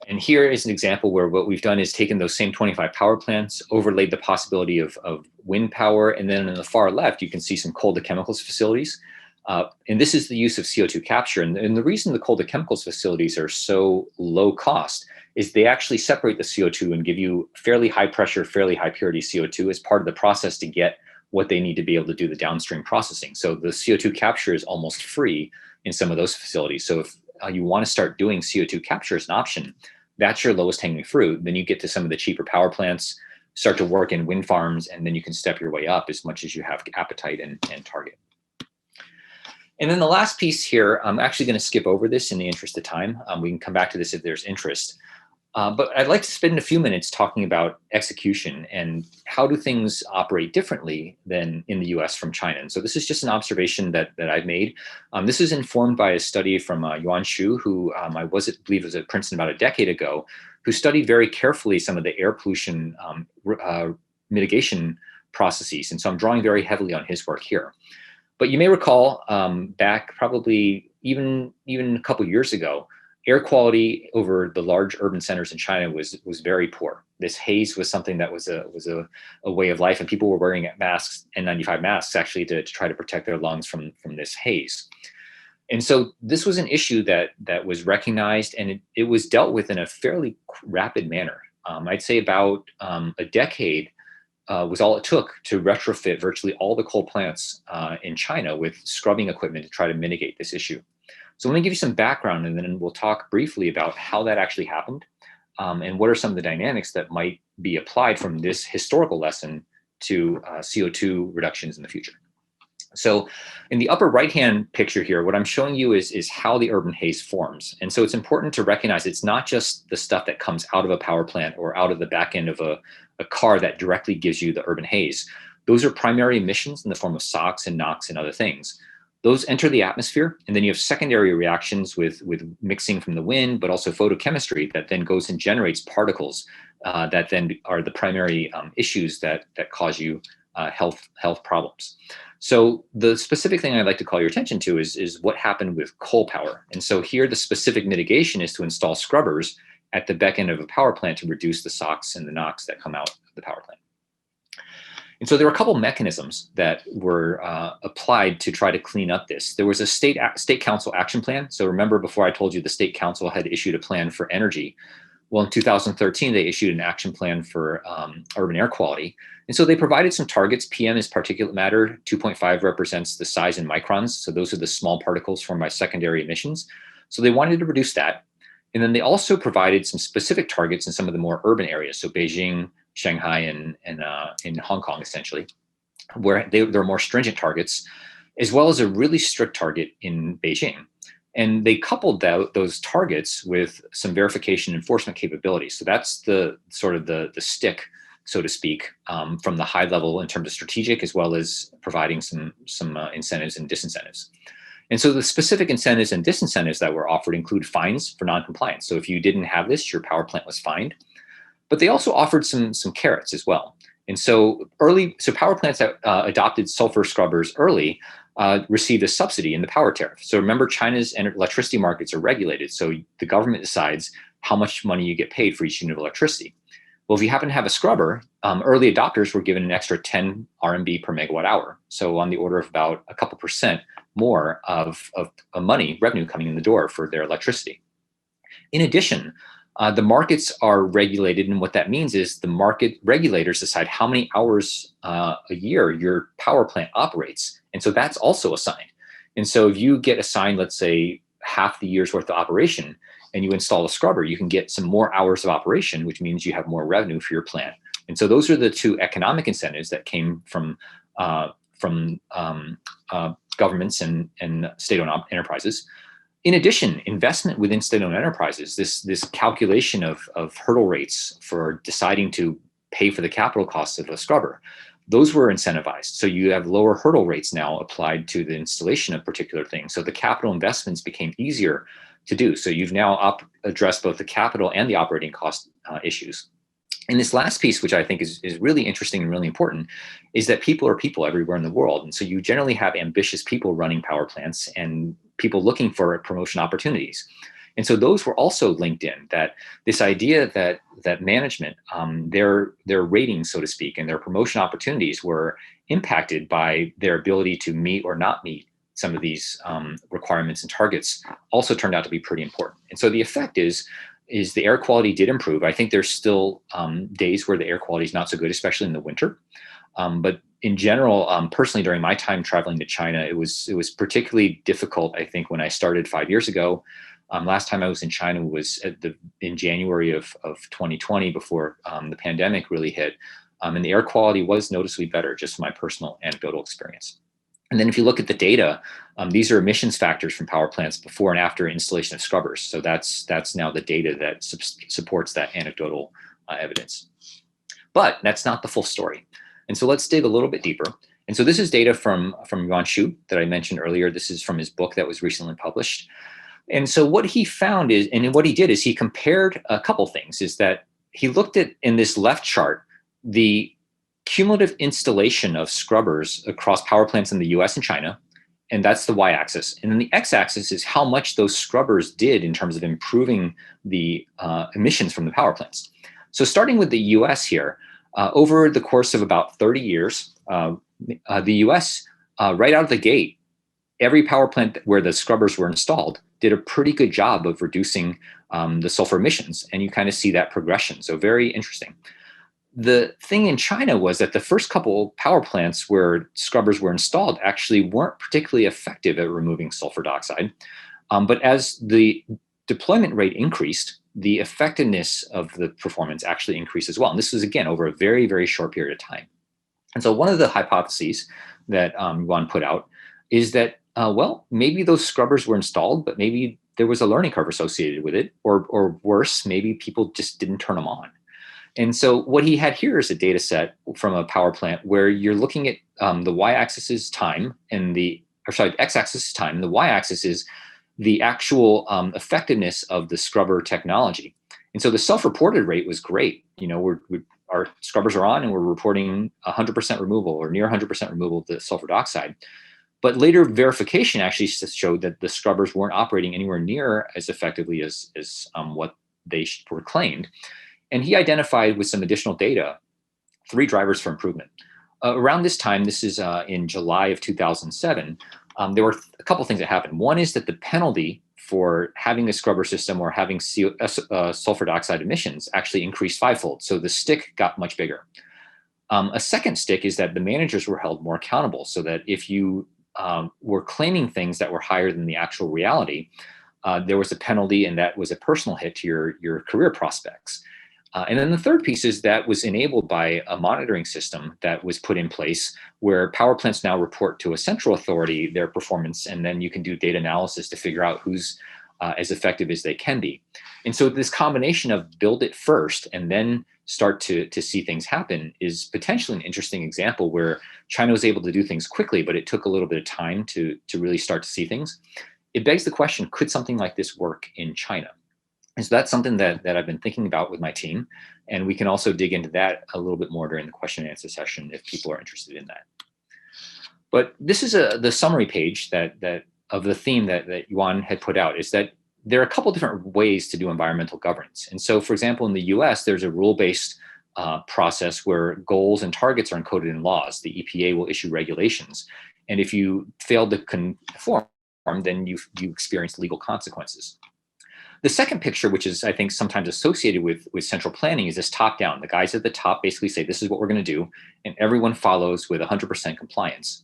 And here is an example where what we've done is taken those same 25 power plants, overlaid the possibility of wind power, and then on the far left, you can see some coal to chemicals facilities. And this is the use of CO2 capture. And the reason the coal to chemicals facilities are so low cost is they actually separate the CO2 and give you fairly high pressure, fairly high purity CO2 as part of the process to get what they need to be able to do the downstream processing. So the CO2 capture is almost free in some of those facilities. So if you want to start doing CO2 capture as an option, that's your lowest hanging fruit. Then you get to some of the cheaper power plants, start to work in wind farms, and then you can step your way up as much as you have appetite and target. And then the last piece here, I'm actually going to skip over this in the interest of time. We can come back to this if there's interest. But I'd like to spend a few minutes talking about execution and how do things operate differently than in the US from China. And so this is just an observation that I've made. This is informed by a study from Yuan Xu, who I believe was at Princeton about a decade ago, who studied very carefully some of the air pollution mitigation processes. And so I'm drawing very heavily on his work here. But you may recall back probably even a couple years ago, air quality over the large urban centers in China was very poor. This haze was something that was a way of life, and people were wearing masks, N95 masks, actually to try to protect their lungs from this haze. And so this was an issue that was recognized, and it was dealt with in a fairly rapid manner. I'd say about a decade was all it took to retrofit virtually all the coal plants in China with scrubbing equipment to try to mitigate this issue. So let me give you some background, and then we'll talk briefly about how that actually happened and what are some of the dynamics that might be applied from this historical lesson to CO2 reductions in the future. So in the upper right-hand picture here, what I'm showing you is how the urban haze forms. And so it's important to recognize it's not just the stuff that comes out of a power plant or out of the back end of a car that directly gives you the urban haze. Those are primary emissions in the form of SOx and NOx and other things. Those enter the atmosphere, and then you have secondary reactions with mixing from the wind, but also photochemistry that then goes and generates particles that then are the primary issues that cause you health problems. So the specific thing I'd like to call your attention to is what happened with coal power. And so here the specific mitigation is to install scrubbers at the back end of a power plant to reduce the SOx and the NOx that come out of the power plant. And so there were a couple mechanisms that were applied to try to clean up this. There was a state council action plan. So remember before I told you the state council had issued a plan for energy. Well, in 2013, they issued an action plan for urban air quality. And so they provided some targets. PM is particulate matter. 2.5 represents the size in microns. So those are the small particles formed by secondary emissions. So they wanted to reduce that. And then they also provided some specific targets in some of the more urban areas. So Beijing, Shanghai, and in Hong Kong, essentially, where there are more stringent targets, as well as a really strict target in Beijing. And they coupled those targets with some verification enforcement capabilities. So that's the sort of the stick, so to speak, from the high level in terms of strategic, as well as providing some incentives and disincentives. And so the specific incentives and disincentives that were offered include fines for noncompliance. So if you didn't have this, your power plant was fined. But they also offered some carrots as well. And so power plants that adopted sulfur scrubbers early received a subsidy in the power tariff. So remember, China's electricity markets are regulated. So the government decides how much money you get paid for each unit of electricity. Well, if you happen to have a scrubber, early adopters were given an extra 10 RMB per megawatt hour. So on the order of about a couple percent more of revenue coming in the door for their electricity. In addition, the markets are regulated, and what that means is the market regulators decide how many hours a year your power plant operates. And so that's also assigned. And so if you get assigned, let's say, half the year's worth of operation, and you install a scrubber, you can get some more hours of operation, which means you have more revenue for your plant. And so those are the two economic incentives that came from governments and state-owned enterprises. In addition, investment within state-owned enterprises, this calculation of hurdle rates for deciding to pay for the capital costs of a scrubber, those were incentivized. So you have lower hurdle rates now applied to the installation of particular things. So the capital investments became easier to do. So you've now addressed both the capital and the operating cost issues. And this last piece, which I think is really interesting and really important, is that people are people everywhere in the world. And so you generally have ambitious people running power plants and people looking for promotion opportunities. And so those were also linked in, that this idea that management, their ratings, so to speak, and their promotion opportunities were impacted by their ability to meet or not meet some of these requirements and targets also turned out to be pretty important. And so the effect is the air quality did improve. I think there's still days where the air quality is not so good, especially in the winter. But in general, personally, during my time traveling to China, it was particularly difficult, I think, when I started 5 years ago. Last time I was in China was in January of 2020, before the pandemic really hit. And the air quality was noticeably better, just from my personal anecdotal experience. And then if you look at the data, These are emissions factors from power plants before and after installation of scrubbers. So that's now the data that supports that anecdotal evidence. But that's not the full story. And so let's dig a little bit deeper. And so this is data from Yuan Xu that I mentioned earlier. This is from his book that was recently published. And so what he found is, and what he did is he compared a couple things, is that he looked at, in this left chart, the cumulative installation of scrubbers across power plants in the US and China, and that's the y-axis. And then the x-axis is how much those scrubbers did in terms of improving the emissions from the power plants. So starting with the US here, over the course of about 30 years, the US, right out of the gate, every power plant where the scrubbers were installed did a pretty good job of reducing the sulfur emissions. And you kind of see that progression. So very interesting. The thing in China was that the first couple power plants where scrubbers were installed actually weren't particularly effective at removing sulfur dioxide. But as the deployment rate increased, the effectiveness of the performance actually increased as well. And this was, again, over a very, very short period of time. And so one of the hypotheses that Yuan put out is that, well, maybe those scrubbers were installed, but maybe there was a learning curve associated with it, or worse, maybe people just didn't turn them on. And so what he had here is a data set from a power plant where you're looking at the y-axis is time, and the x-axis is time, and the y-axis is the actual effectiveness of the scrubber technology. And so the self-reported rate was great. You know, our scrubbers are on and we're reporting 100% removal or near 100% removal of the sulfur dioxide. But later verification actually showed that the scrubbers weren't operating anywhere near as effectively as what they were claimed. And he identified with some additional data 3 drivers for improvement. Around this time, this is in July of 2007, there were a couple things that happened. One is that the penalty for having a scrubber system or having sulfur dioxide emissions actually increased 5-fold. So the stick got much bigger. A second stick is that the managers were held more accountable, so that if you were claiming things that were higher than the actual reality, there was a penalty, and that was a personal hit to your career prospects. And then the third piece is that was enabled by a monitoring system that was put in place where power plants now report to a central authority their performance, and then you can do data analysis to figure out who's as effective as they can be. And so this combination of build it first and then start to see things happen is potentially an interesting example where China was able to do things quickly, but it took a little bit of time to really start to see things. It begs the question, could something like this work in China? And so that's something that I've been thinking about with my team. And we can also dig into that a little bit more during the question and answer session if people are interested in that. But this is the summary page that of the theme that Yuan had put out, is that there are a couple different ways to do environmental governance. And so, for example, in the US, there's a rule-based process where goals and targets are encoded in laws. The EPA will issue regulations. And if you fail to conform, then you experience legal consequences. The second picture, which is, I think, sometimes associated with central planning, is this top-down. The guys at the top basically say, this is what we're going to do, and everyone follows with 100% compliance.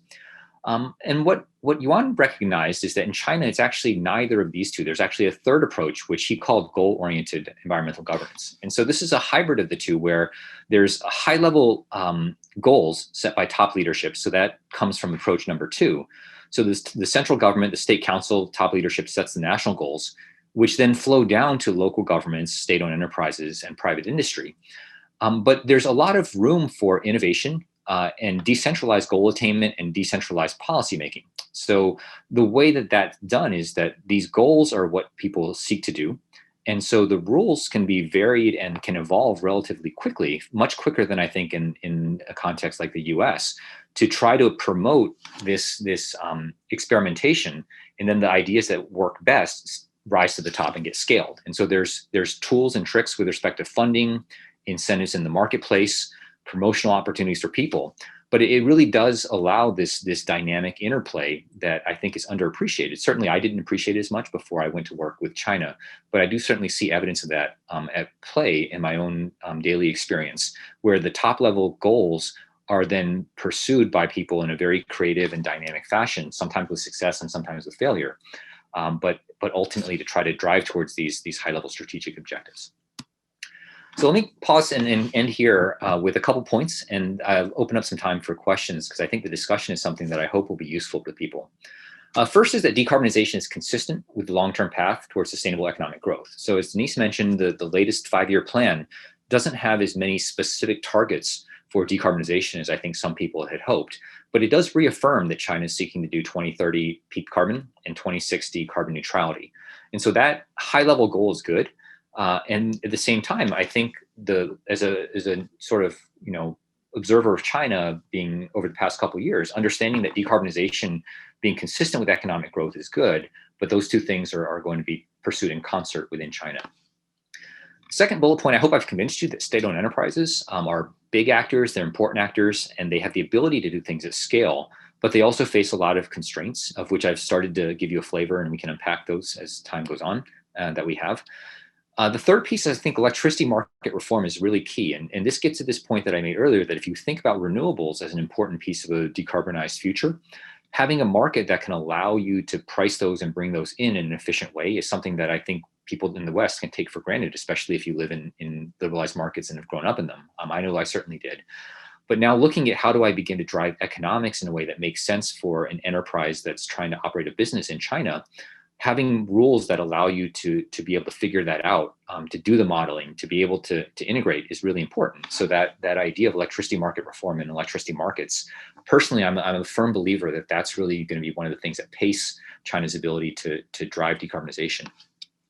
And what Yuan recognized is that in China, it's actually neither of these two. There's actually a third approach, which he called goal-oriented environmental governance. And so this is a hybrid of the two, where there's a high-level goals set by top leadership. So that comes from approach number 2. So the central government, the state council, top leadership sets the national goals, which then flow down to local governments, state-owned enterprises, and private industry. But there's a lot of room for innovation and decentralized goal attainment and decentralized policymaking. So the way that that's done is that these goals are what people seek to do. And so the rules can be varied and can evolve relatively quickly, much quicker than I think in a context like the US, to try to promote this experimentation. And then the ideas that work best rise to the top and get scaled. And so there's tools and tricks with respect to funding, incentives in the marketplace, promotional opportunities for people. But it really does allow this dynamic interplay that I think is underappreciated. Certainly, I didn't appreciate it as much before I went to work with China, but I do certainly see evidence of that at play in my own daily experience, where the top level goals are then pursued by people in a very creative and dynamic fashion, sometimes with success and sometimes with failure. But ultimately to try to drive towards these high-level strategic objectives. So let me pause and end here with a couple points, and I'll open up some time for questions, because I think the discussion is something that I hope will be useful to people. First is that decarbonization is consistent with the long-term path towards sustainable economic growth. So as Denise mentioned, the latest 5-year plan doesn't have as many specific targets for decarbonization as I think some people had hoped, but it does reaffirm that China is seeking to do 2030 peak carbon and 2060 carbon neutrality. And so that high-level goal is good. And at the same time, I think as a sort of, observer of China being over the past couple of years, understanding that decarbonization being consistent with economic growth is good, but those two things are going to be pursued in concert within China. Second bullet point, I hope I've convinced you that state-owned enterprises are big actors, they're important actors, and they have the ability to do things at scale, but they also face a lot of constraints, of which I've started to give you a flavor, and we can unpack those as time goes on that we have. The third piece, I think electricity market reform is really key. And this gets to this point that I made earlier, that if you think about renewables as an important piece of a decarbonized future, having a market that can allow you to price those and bring those in an efficient way is something that I think people in the West can take for granted, especially if you live in liberalized markets and have grown up in them. I know I certainly did. But now looking at how do I begin to drive economics in a way that makes sense for an enterprise that's trying to operate a business in China, having rules that allow you to be able to figure that out, to do the modeling, to be able to integrate is really important. So that idea of electricity market reform and electricity markets, personally, I'm a firm believer that that's really going to be one of the things that pace China's ability to drive decarbonization.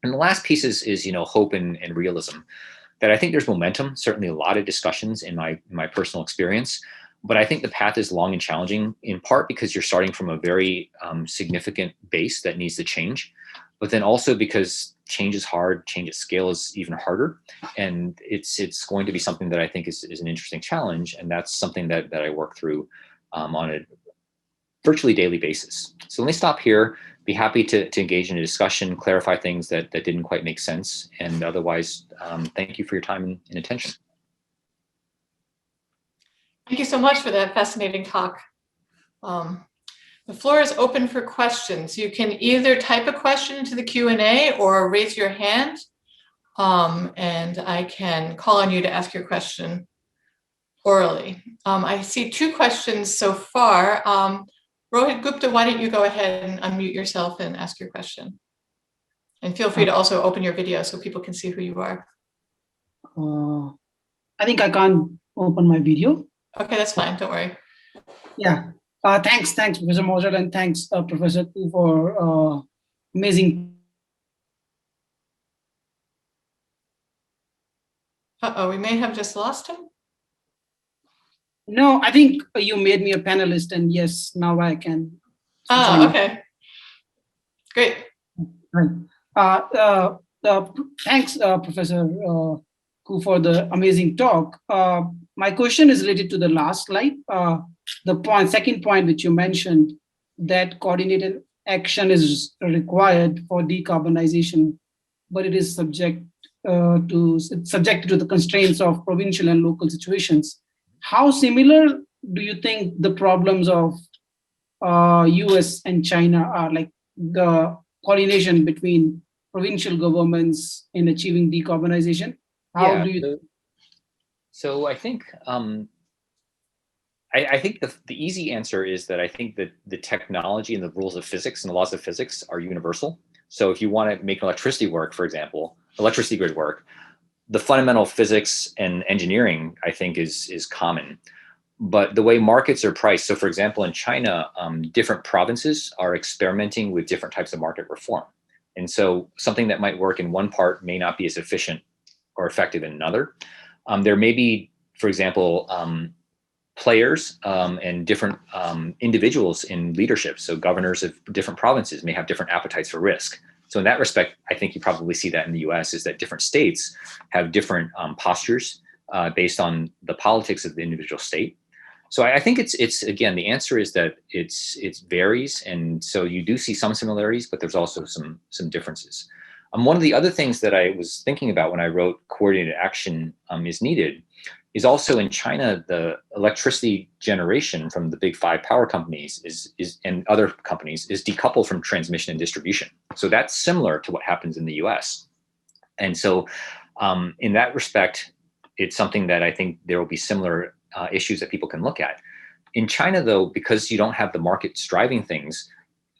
And the last piece is hope and realism. That I think there's momentum, certainly a lot of discussions in my personal experience. But I think the path is long and challenging, in part because you're starting from a very significant base that needs to change, but then also because change is hard, change at scale is even harder. And it's going to be something that I think is an interesting challenge. And that's something that I work through on a virtually daily basis. So let me stop here, be happy to engage in a discussion, clarify things that didn't quite make sense. And otherwise, thank you for your time and attention. Thank you so much for that fascinating talk. The floor is open for questions. You can either type a question into the Q&A or raise your hand, and I can call on you to ask your question orally. I see 2 questions so far. Rohit Gupta, why don't you go ahead and unmute yourself and ask your question? And feel free to also open your video so people can see who you are. I think I can't open my video. Okay, that's fine. Don't worry. Yeah. Thanks, Professor Moser, and thanks, Professor Tu, for amazing. We may have just lost him. No, I think you made me a panelist, and yes, now I can. Okay. Great. Right. Thanks, Professor Ku, for the amazing talk. My question is related to the last slide. The second point which you mentioned, that coordinated action is required for decarbonization, but it is subjected to the constraints of provincial and local situations. How similar do you think the problems of US and China are, like the coordination between provincial governments in achieving decarbonization? How do you? So I think I think the easy answer is that I think that the technology and the rules of physics and the laws of physics are universal. So if you want to make electricity work, for example, electricity grid work, the fundamental physics and engineering, I think, is common. But the way markets are priced, so for example, in China, different provinces are experimenting with different types of market reform. And so something that might work in one part may not be as efficient or effective in another. There may be, for example, players and different individuals in leadership. So governors of different provinces may have different appetites for risk. So in that respect, I think you probably see that in the US, is that different states have different postures based on the politics of the individual state. So I think it's again, the answer is that it varies. And so you do see some similarities, but there's also some differences. One of the other things that I was thinking about when I wrote coordinated action is needed is also in China, the electricity generation from the big 5 power companies is and other companies is decoupled from transmission and distribution. So that's similar to what happens in the US. And so in that respect, it's something that I think there will be similar issues that people can look at. In China, though, because you don't have the markets driving things,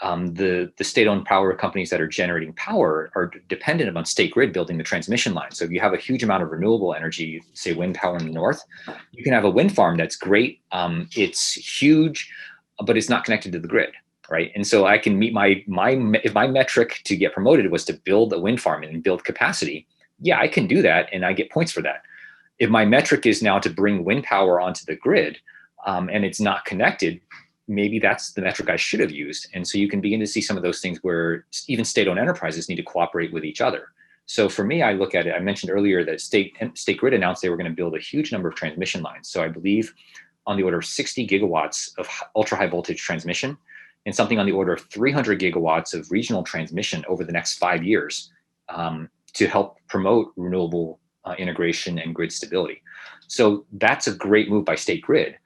the state-owned power companies that are generating power are dependent upon state grid building the transmission line. So if you have a huge amount of renewable energy, say wind power in the north, you can have a wind farm that's great. It's huge, but it's not connected to the grid, right? And so I can meet if my metric to get promoted was to build a wind farm and build capacity, yeah, I can do that and I get points for that. If my metric is now to bring wind power onto the grid and it's not connected, maybe that's the metric I should have used. And so you can begin to see some of those things where even state-owned enterprises need to cooperate with each other. So for me, I look at it, I mentioned earlier that State Grid announced they were going to build a huge number of transmission lines. So I believe on the order of 60 gigawatts of ultra high voltage transmission and something on the order of 300 gigawatts of regional transmission over the next 5 years to help promote renewable integration and grid stability. So that's a great move by State Grid.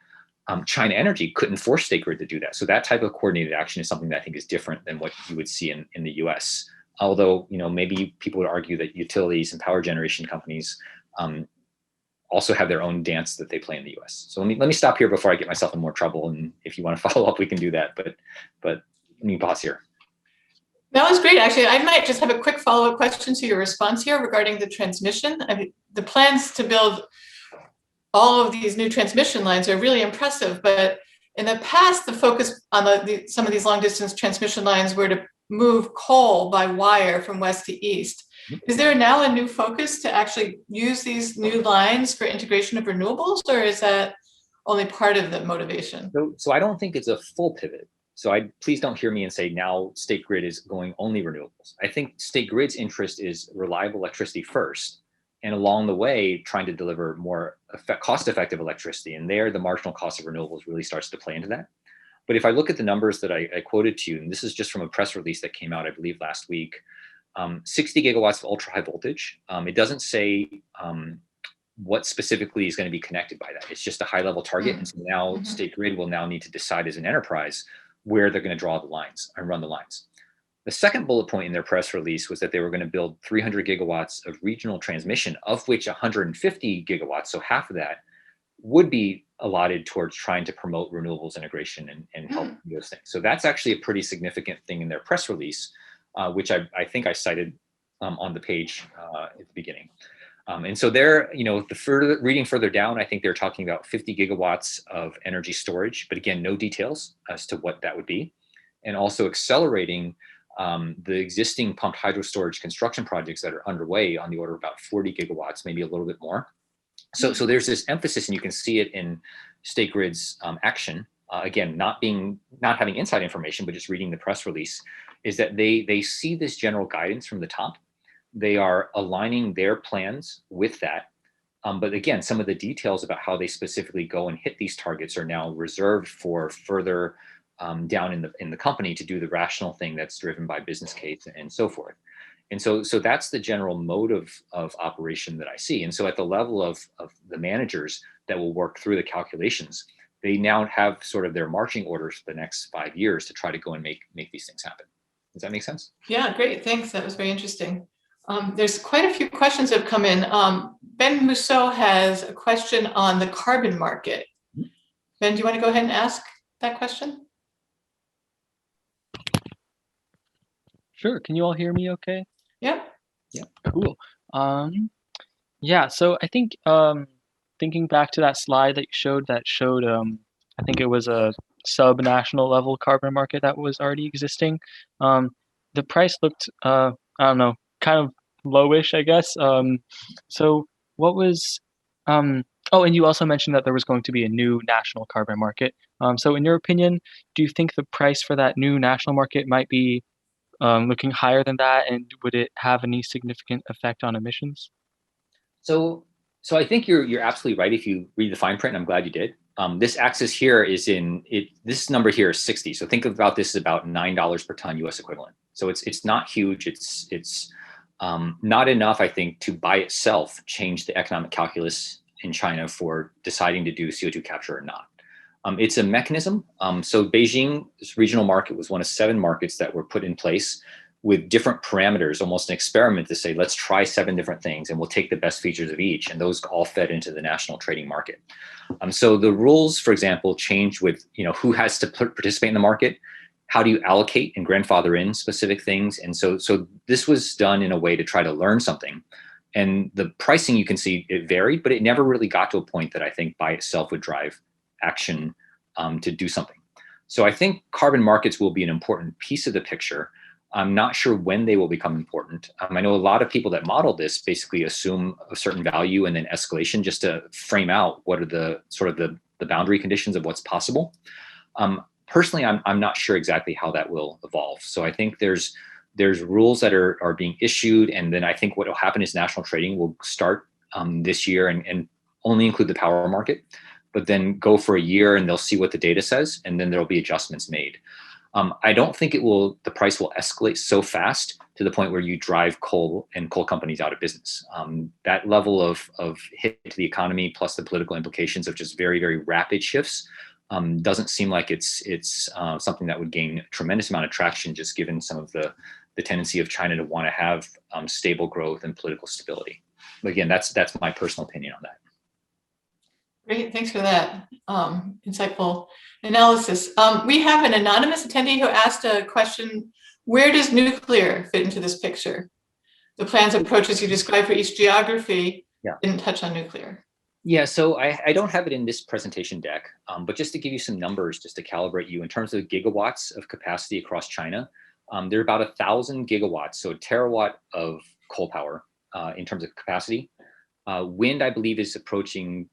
China Energy couldn't force State Grid to do that. So that type of coordinated action is something that I think is different than what you would see in the US. Although, maybe people would argue that utilities and power generation companies also have their own dance that they play in the US. So let me stop here before I get myself in more trouble. And if you want to follow up, we can do that. But let me pause here. That was great. Actually, I might just have a quick follow-up question to your response here regarding the transmission. I mean, the plans to build all of these new transmission lines are really impressive, but in the past, the focus on some of these long-distance transmission lines were to move coal by wire from west to east. Is there now a new focus to actually use these new lines for integration of renewables, or is that only part of the motivation? So I don't think it's a full pivot. So please don't hear me and say now State Grid is going only renewables. I think State Grid's interest is reliable electricity first, and along the way, trying to deliver more cost-effective electricity. And there, the marginal cost of renewables really starts to play into that. But if I look at the numbers that I quoted to you, and this is just from a press release that came out, I believe, last week, 60 gigawatts of ultra high voltage. It doesn't say what specifically is going to be connected by that. It's just a high-level target. And so now State Grid will now need to decide as an enterprise where they're going to draw the lines and run the lines. The second bullet point in their press release was that they were going to build 300 gigawatts of regional transmission, of which 150 gigawatts, so half of that, would be allotted towards trying to promote renewables integration and help those things. So that's actually a pretty significant thing in their press release, which I think I cited on the page at the beginning. And so they're, reading further down, I think they're talking about 50 gigawatts of energy storage, but again, no details as to what that would be. And also accelerating the existing pumped hydro storage construction projects that are underway on the order of about 40 gigawatts, maybe a little bit more. So there's this emphasis, and you can see it in State Grid's action. Again, not having inside information, but just reading the press release, is that they see this general guidance from the top. They are aligning their plans with that. But again, some of the details about how they specifically go and hit these targets are now reserved for further down in the company to do the rational thing that's driven by business case and so forth. And so that's the general mode of operation that I see. And so at the level of the managers that will work through the calculations, they now have sort of their marching orders for the next 5 years to try to go and make these things happen. Does that make sense? Yeah, great. Thanks. That was very interesting. There's quite a few questions that have come in. Ben Mousseau has a question on the carbon market. Ben, do you want to go ahead and ask that question? Sure. Can you all hear me okay? Yeah. Yeah. Cool. Yeah, so I think thinking back to that slide that you showed I think it was a sub-national level carbon market that was already existing. The price looked, I don't know, kind of lowish, I guess. So what was, oh, and you also mentioned that there was going to be a new national carbon market. So in your opinion, do you think the price for that new national market might be looking higher than that, and would it have any significant effect on emissions? So I think you're absolutely right if you read the fine print. I'm glad you did. This axis here is this number here is 60. So think about this as about $9 per ton US equivalent. So it's not huge. It's not enough, I think, to by itself change the economic calculus in China for deciding to do CO2 capture or not. It's a mechanism. So Beijing's regional market was one of 7 markets that were put in place with different parameters, almost an experiment to say, let's try 7 different things and we'll take the best features of each. And those all fed into the national trading market. So the rules, for example, changed with who has to participate in the market. how do you allocate and grandfather in specific things? And so this was done in a way to try to learn something. And the pricing, you can see it varied, but it never really got to a point that I think by itself would drive action to do something. So I think carbon markets will be an important piece of the picture. I'm not sure when they will become important. I know a lot of people that model this basically assume a certain value and then escalation just to frame out what are the sort of the boundary conditions of what's possible. Personally, I'm not sure exactly how that will evolve. So I think there's rules that are being issued, and then I think what will happen is national trading will start this year and only include the power market, but then go for a year and they'll see what the data says, and then there'll be adjustments made. I don't think the price will escalate so fast to the point where you drive coal and coal companies out of business. That level of hit to the economy plus the political implications of just very, very rapid shifts doesn't seem like it's something that would gain a tremendous amount of traction, just given some of the tendency of China to want to have stable growth and political stability. But again, that's my personal opinion on that. Great, thanks for that insightful analysis. We have an anonymous attendee who asked a question: where does nuclear fit into this picture? The plans and approaches you described for each geography didn't touch on nuclear. Yeah, so I don't have it in this presentation deck, but just to give you some numbers, just to calibrate you in terms of gigawatts of capacity across China, there are about 1,000 gigawatts, so a terawatt of coal power in terms of capacity. Wind, I believe, is approaching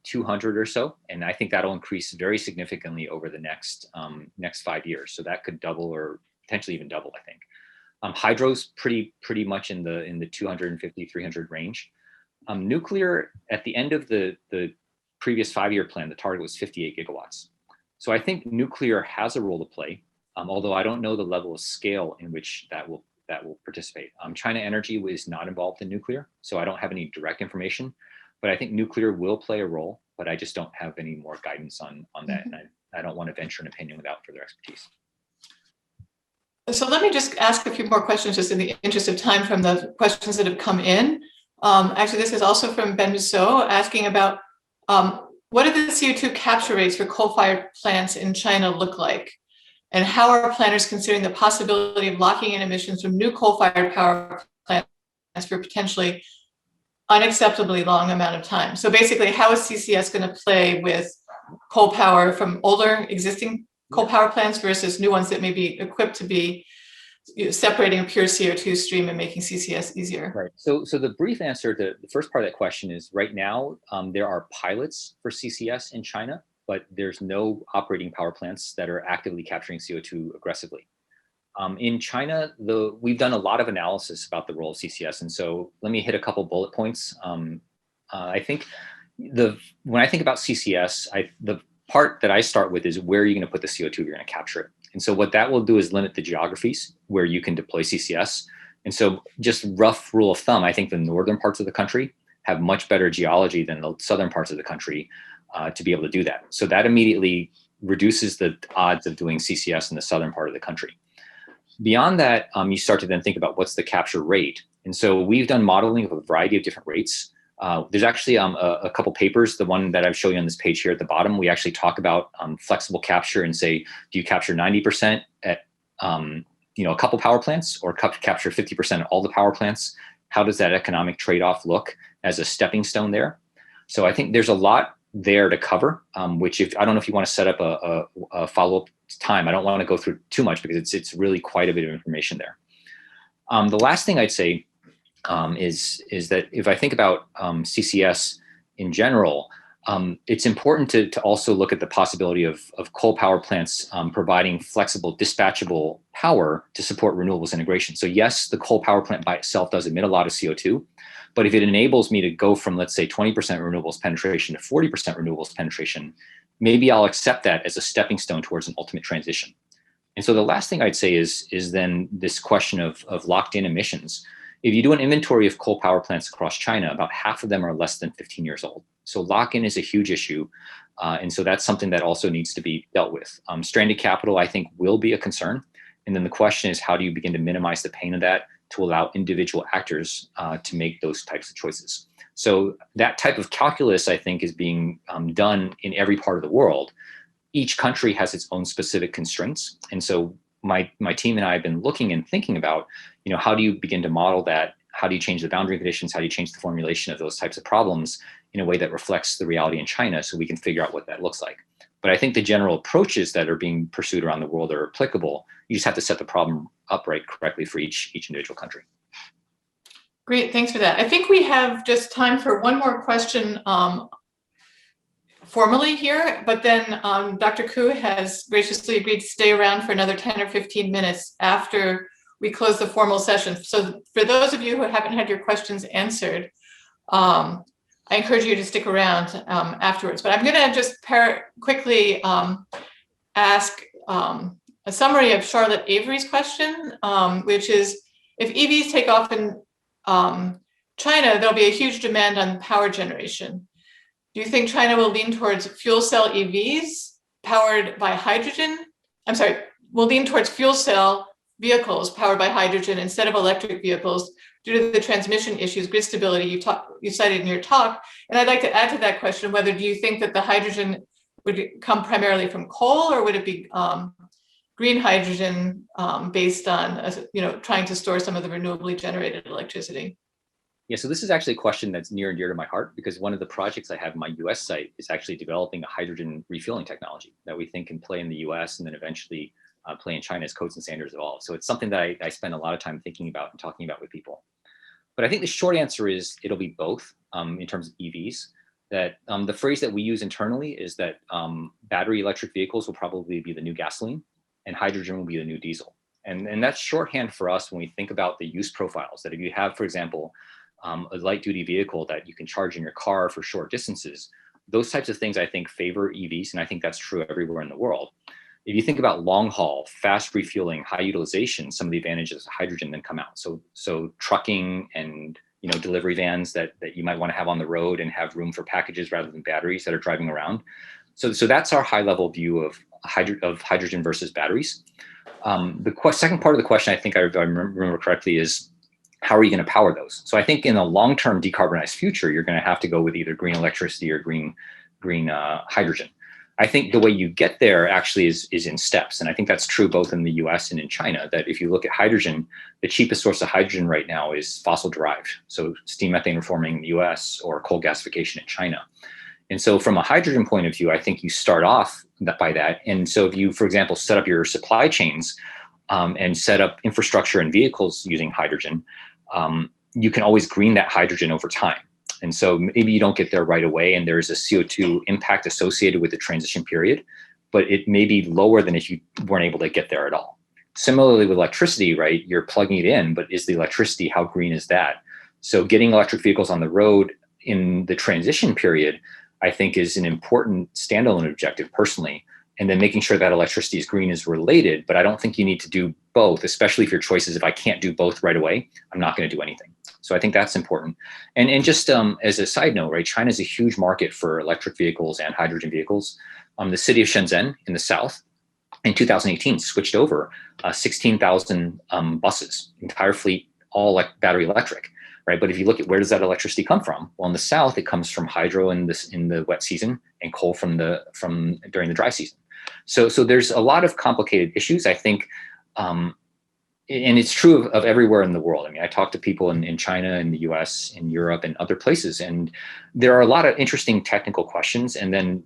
200 or so, and I think that'll increase very significantly over the next 5 years. So that could double or potentially even double, I think. Hydro's pretty much in the 250, 300 range. Nuclear, at the end of the previous 5-year plan, the target was 58 gigawatts. So I think nuclear has a role to play, although I don't know the level of scale in which that will participate. China Energy is not involved in nuclear, so I don't have any direct information, but I think nuclear will play a role, but I just don't have any more guidance on that, and I don't want to venture an opinion without further expertise. So let me just ask a few more questions just in the interest of time from the questions that have come in. Actually, this is also from Ben Musso asking about what do the CO2 capture rates for coal-fired plants in China look like? And how are planners considering the possibility of locking in emissions from new coal-fired power plants for potentially unacceptably long amount of time? So basically, how is CCS going to play with coal power from older existing coal power plants versus new ones that may be equipped to be separating a pure CO2 stream and making CCS easier? Right. So the brief answer to the first part of that question is right now there are pilots for CCS in China, but there's no operating power plants that are actively capturing CO2 aggressively. In China, we've done a lot of analysis about the role of CCS, and so let me hit a couple bullet points. I think when I think about CCS, the part that I start with is where are you going to put the CO2 you're going to capture it. And so what that will do is limit the geographies where you can deploy CCS. And so just rough rule of thumb, I think the northern parts of the country have much better geology than the southern parts of the country to be able to do that. So that immediately reduces the odds of doing CCS in the southern part of the country. Beyond that, you start to then think about what's the capture rate. And so we've done modeling of a variety of different rates. There's actually a couple papers, the one that I've shown you on this page here at the bottom, we actually talk about flexible capture and say, do you capture 90% at a couple power plants or capture 50% of all the power plants? How does that economic trade-off look as a stepping stone there? So I think there's a lot there to cover, which I don't know if you want to set up a follow-up time. I don't want to go through too much because it's really quite a bit of information there. The last thing I'd say is that if I think about CCS in general, it's important to also look at the possibility of coal power plants providing flexible, dispatchable power to support renewables integration. So yes, the coal power plant by itself does emit a lot of CO2, but if it enables me to go from, let's say, 20% renewables penetration to 40% renewables penetration, maybe I'll accept that as a stepping stone towards an ultimate transition. And so the last thing I'd say is then this question of locked-in emissions. If you do an inventory of coal power plants across China, about half of them are less than 15 years old. So lock-in is a huge issue. And so that's something that also needs to be dealt with. Stranded capital, I think, will be a concern. And then the question is, how do you begin to minimize the pain of that to allow individual actors to make those types of choices? So that type of calculus, I think, is being done in every part of the world. each country has its own specific constraints. And so my team and I have been looking and thinking about, how do you begin to model that? How do you change the boundary conditions? How do you change the formulation of those types of problems in a way that reflects the reality in China, so we can figure out what that looks like? But I think the general approaches that are being pursued around the world are applicable. You just have to set the problem up correctly for each individual country. Great, thanks for that. I think we have just time for one more question formally here, but then Dr. Koo has graciously agreed to stay around for another 10 or 15 minutes after we close the formal session. So for those of you who haven't had your questions answered, I encourage you to stick around afterwards. But I'm going to just quickly ask a summary of Charlotte Avery's question, which is, if EVs take off in China, there'll be a huge demand on power generation. Do you think China will lean towards fuel cell EVs powered by hydrogen? I'm sorry, will lean towards fuel cell vehicles powered by hydrogen instead of electric vehicles due to the transmission issues, grid stability you cited in your talk. And I'd like to add to that question, whether do you think that the hydrogen would come primarily from coal, or would it be green hydrogen based on trying to store some of the renewably generated electricity? Yeah, so this is actually a question that's near and dear to my heart, because one of the projects I have in my US site is actually developing a hydrogen refueling technology that we think can play in the US and then eventually play in China as codes and standards evolve. So it's something that I spend a lot of time thinking about and talking about with people. But I think the short answer is it'll be both in terms of EVs. That the phrase that we use internally is that battery electric vehicles will probably be the new gasoline and hydrogen will be the new diesel. And that's shorthand for us when we think about the use profiles, that if you have, for example, a light duty vehicle that you can charge in your car for short distances, those types of things I think favor EVs, and I think that's true everywhere in the world. If you think about long haul, fast refueling, high utilization, some of the advantages of hydrogen then come out. So trucking and delivery vans that you might want to have on the road and have room for packages rather than batteries that are driving around. So that's our high level view of hydrogen versus batteries. The second part of the question, I think I remember correctly, is how are you going to power those? So I think in a long-term decarbonized future, you're going to have to go with either green electricity or green hydrogen. I think the way you get there actually is in steps. And I think that's true both in the US and in China, that if you look at hydrogen, the cheapest source of hydrogen right now is fossil derived. So steam methane reforming in the US or coal gasification in China. And so from a hydrogen point of view, I think you start off by that. And so if you, for example, set up your supply chains and set up infrastructure and vehicles using hydrogen, you can always green that hydrogen over time. And so maybe you don't get there right away and there's a CO2 impact associated with the transition period, but it may be lower than if you weren't able to get there at all. Similarly with electricity, right? You're plugging it in, but is the electricity, how green is that? So getting electric vehicles on the road in the transition period, I think is an important standalone objective personally. And then making sure that electricity is green is related, but I don't think you need to do both, especially if your choice is, if I can't do both right away, I'm not going to do anything. So I think that's important. And just as a side note, right, China is a huge market for electric vehicles and hydrogen vehicles. The city of Shenzhen in the south in 2018 switched over 16,000 buses, entire fleet, all battery electric, right? But if you look at where does that electricity come from? Well, in the south, it comes from hydro in the wet season and coal from during the dry season. So there's a lot of complicated issues, I think, and it's true of everywhere in the world. I mean, I talk to people in China, in the US, in Europe, and other places, and there are a lot of interesting technical questions, and then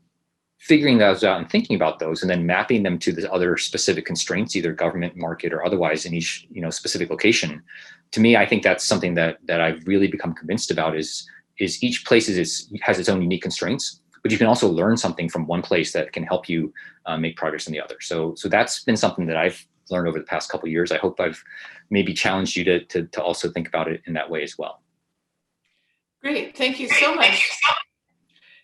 figuring those out and thinking about those, and then mapping them to the other specific constraints, either government, market, or otherwise in each specific location. To me, I think that's something that I've really become convinced about is each place has its own unique constraints, but you can also learn something from one place that can help you make progress in the other. So that's been something that I've learned over the past couple of years. I hope I've maybe challenged you to also think about it in that way as well. Great, thank you so much.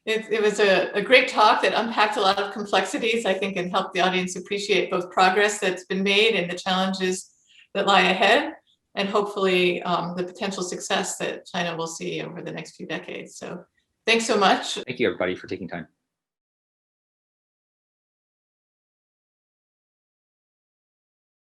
It was a great talk that unpacked a lot of complexities, I think, and helped the audience appreciate both progress that's been made and the challenges that lie ahead, and hopefully the potential success that China will see over the next few decades. So thanks so much. Thank you, everybody, for taking time.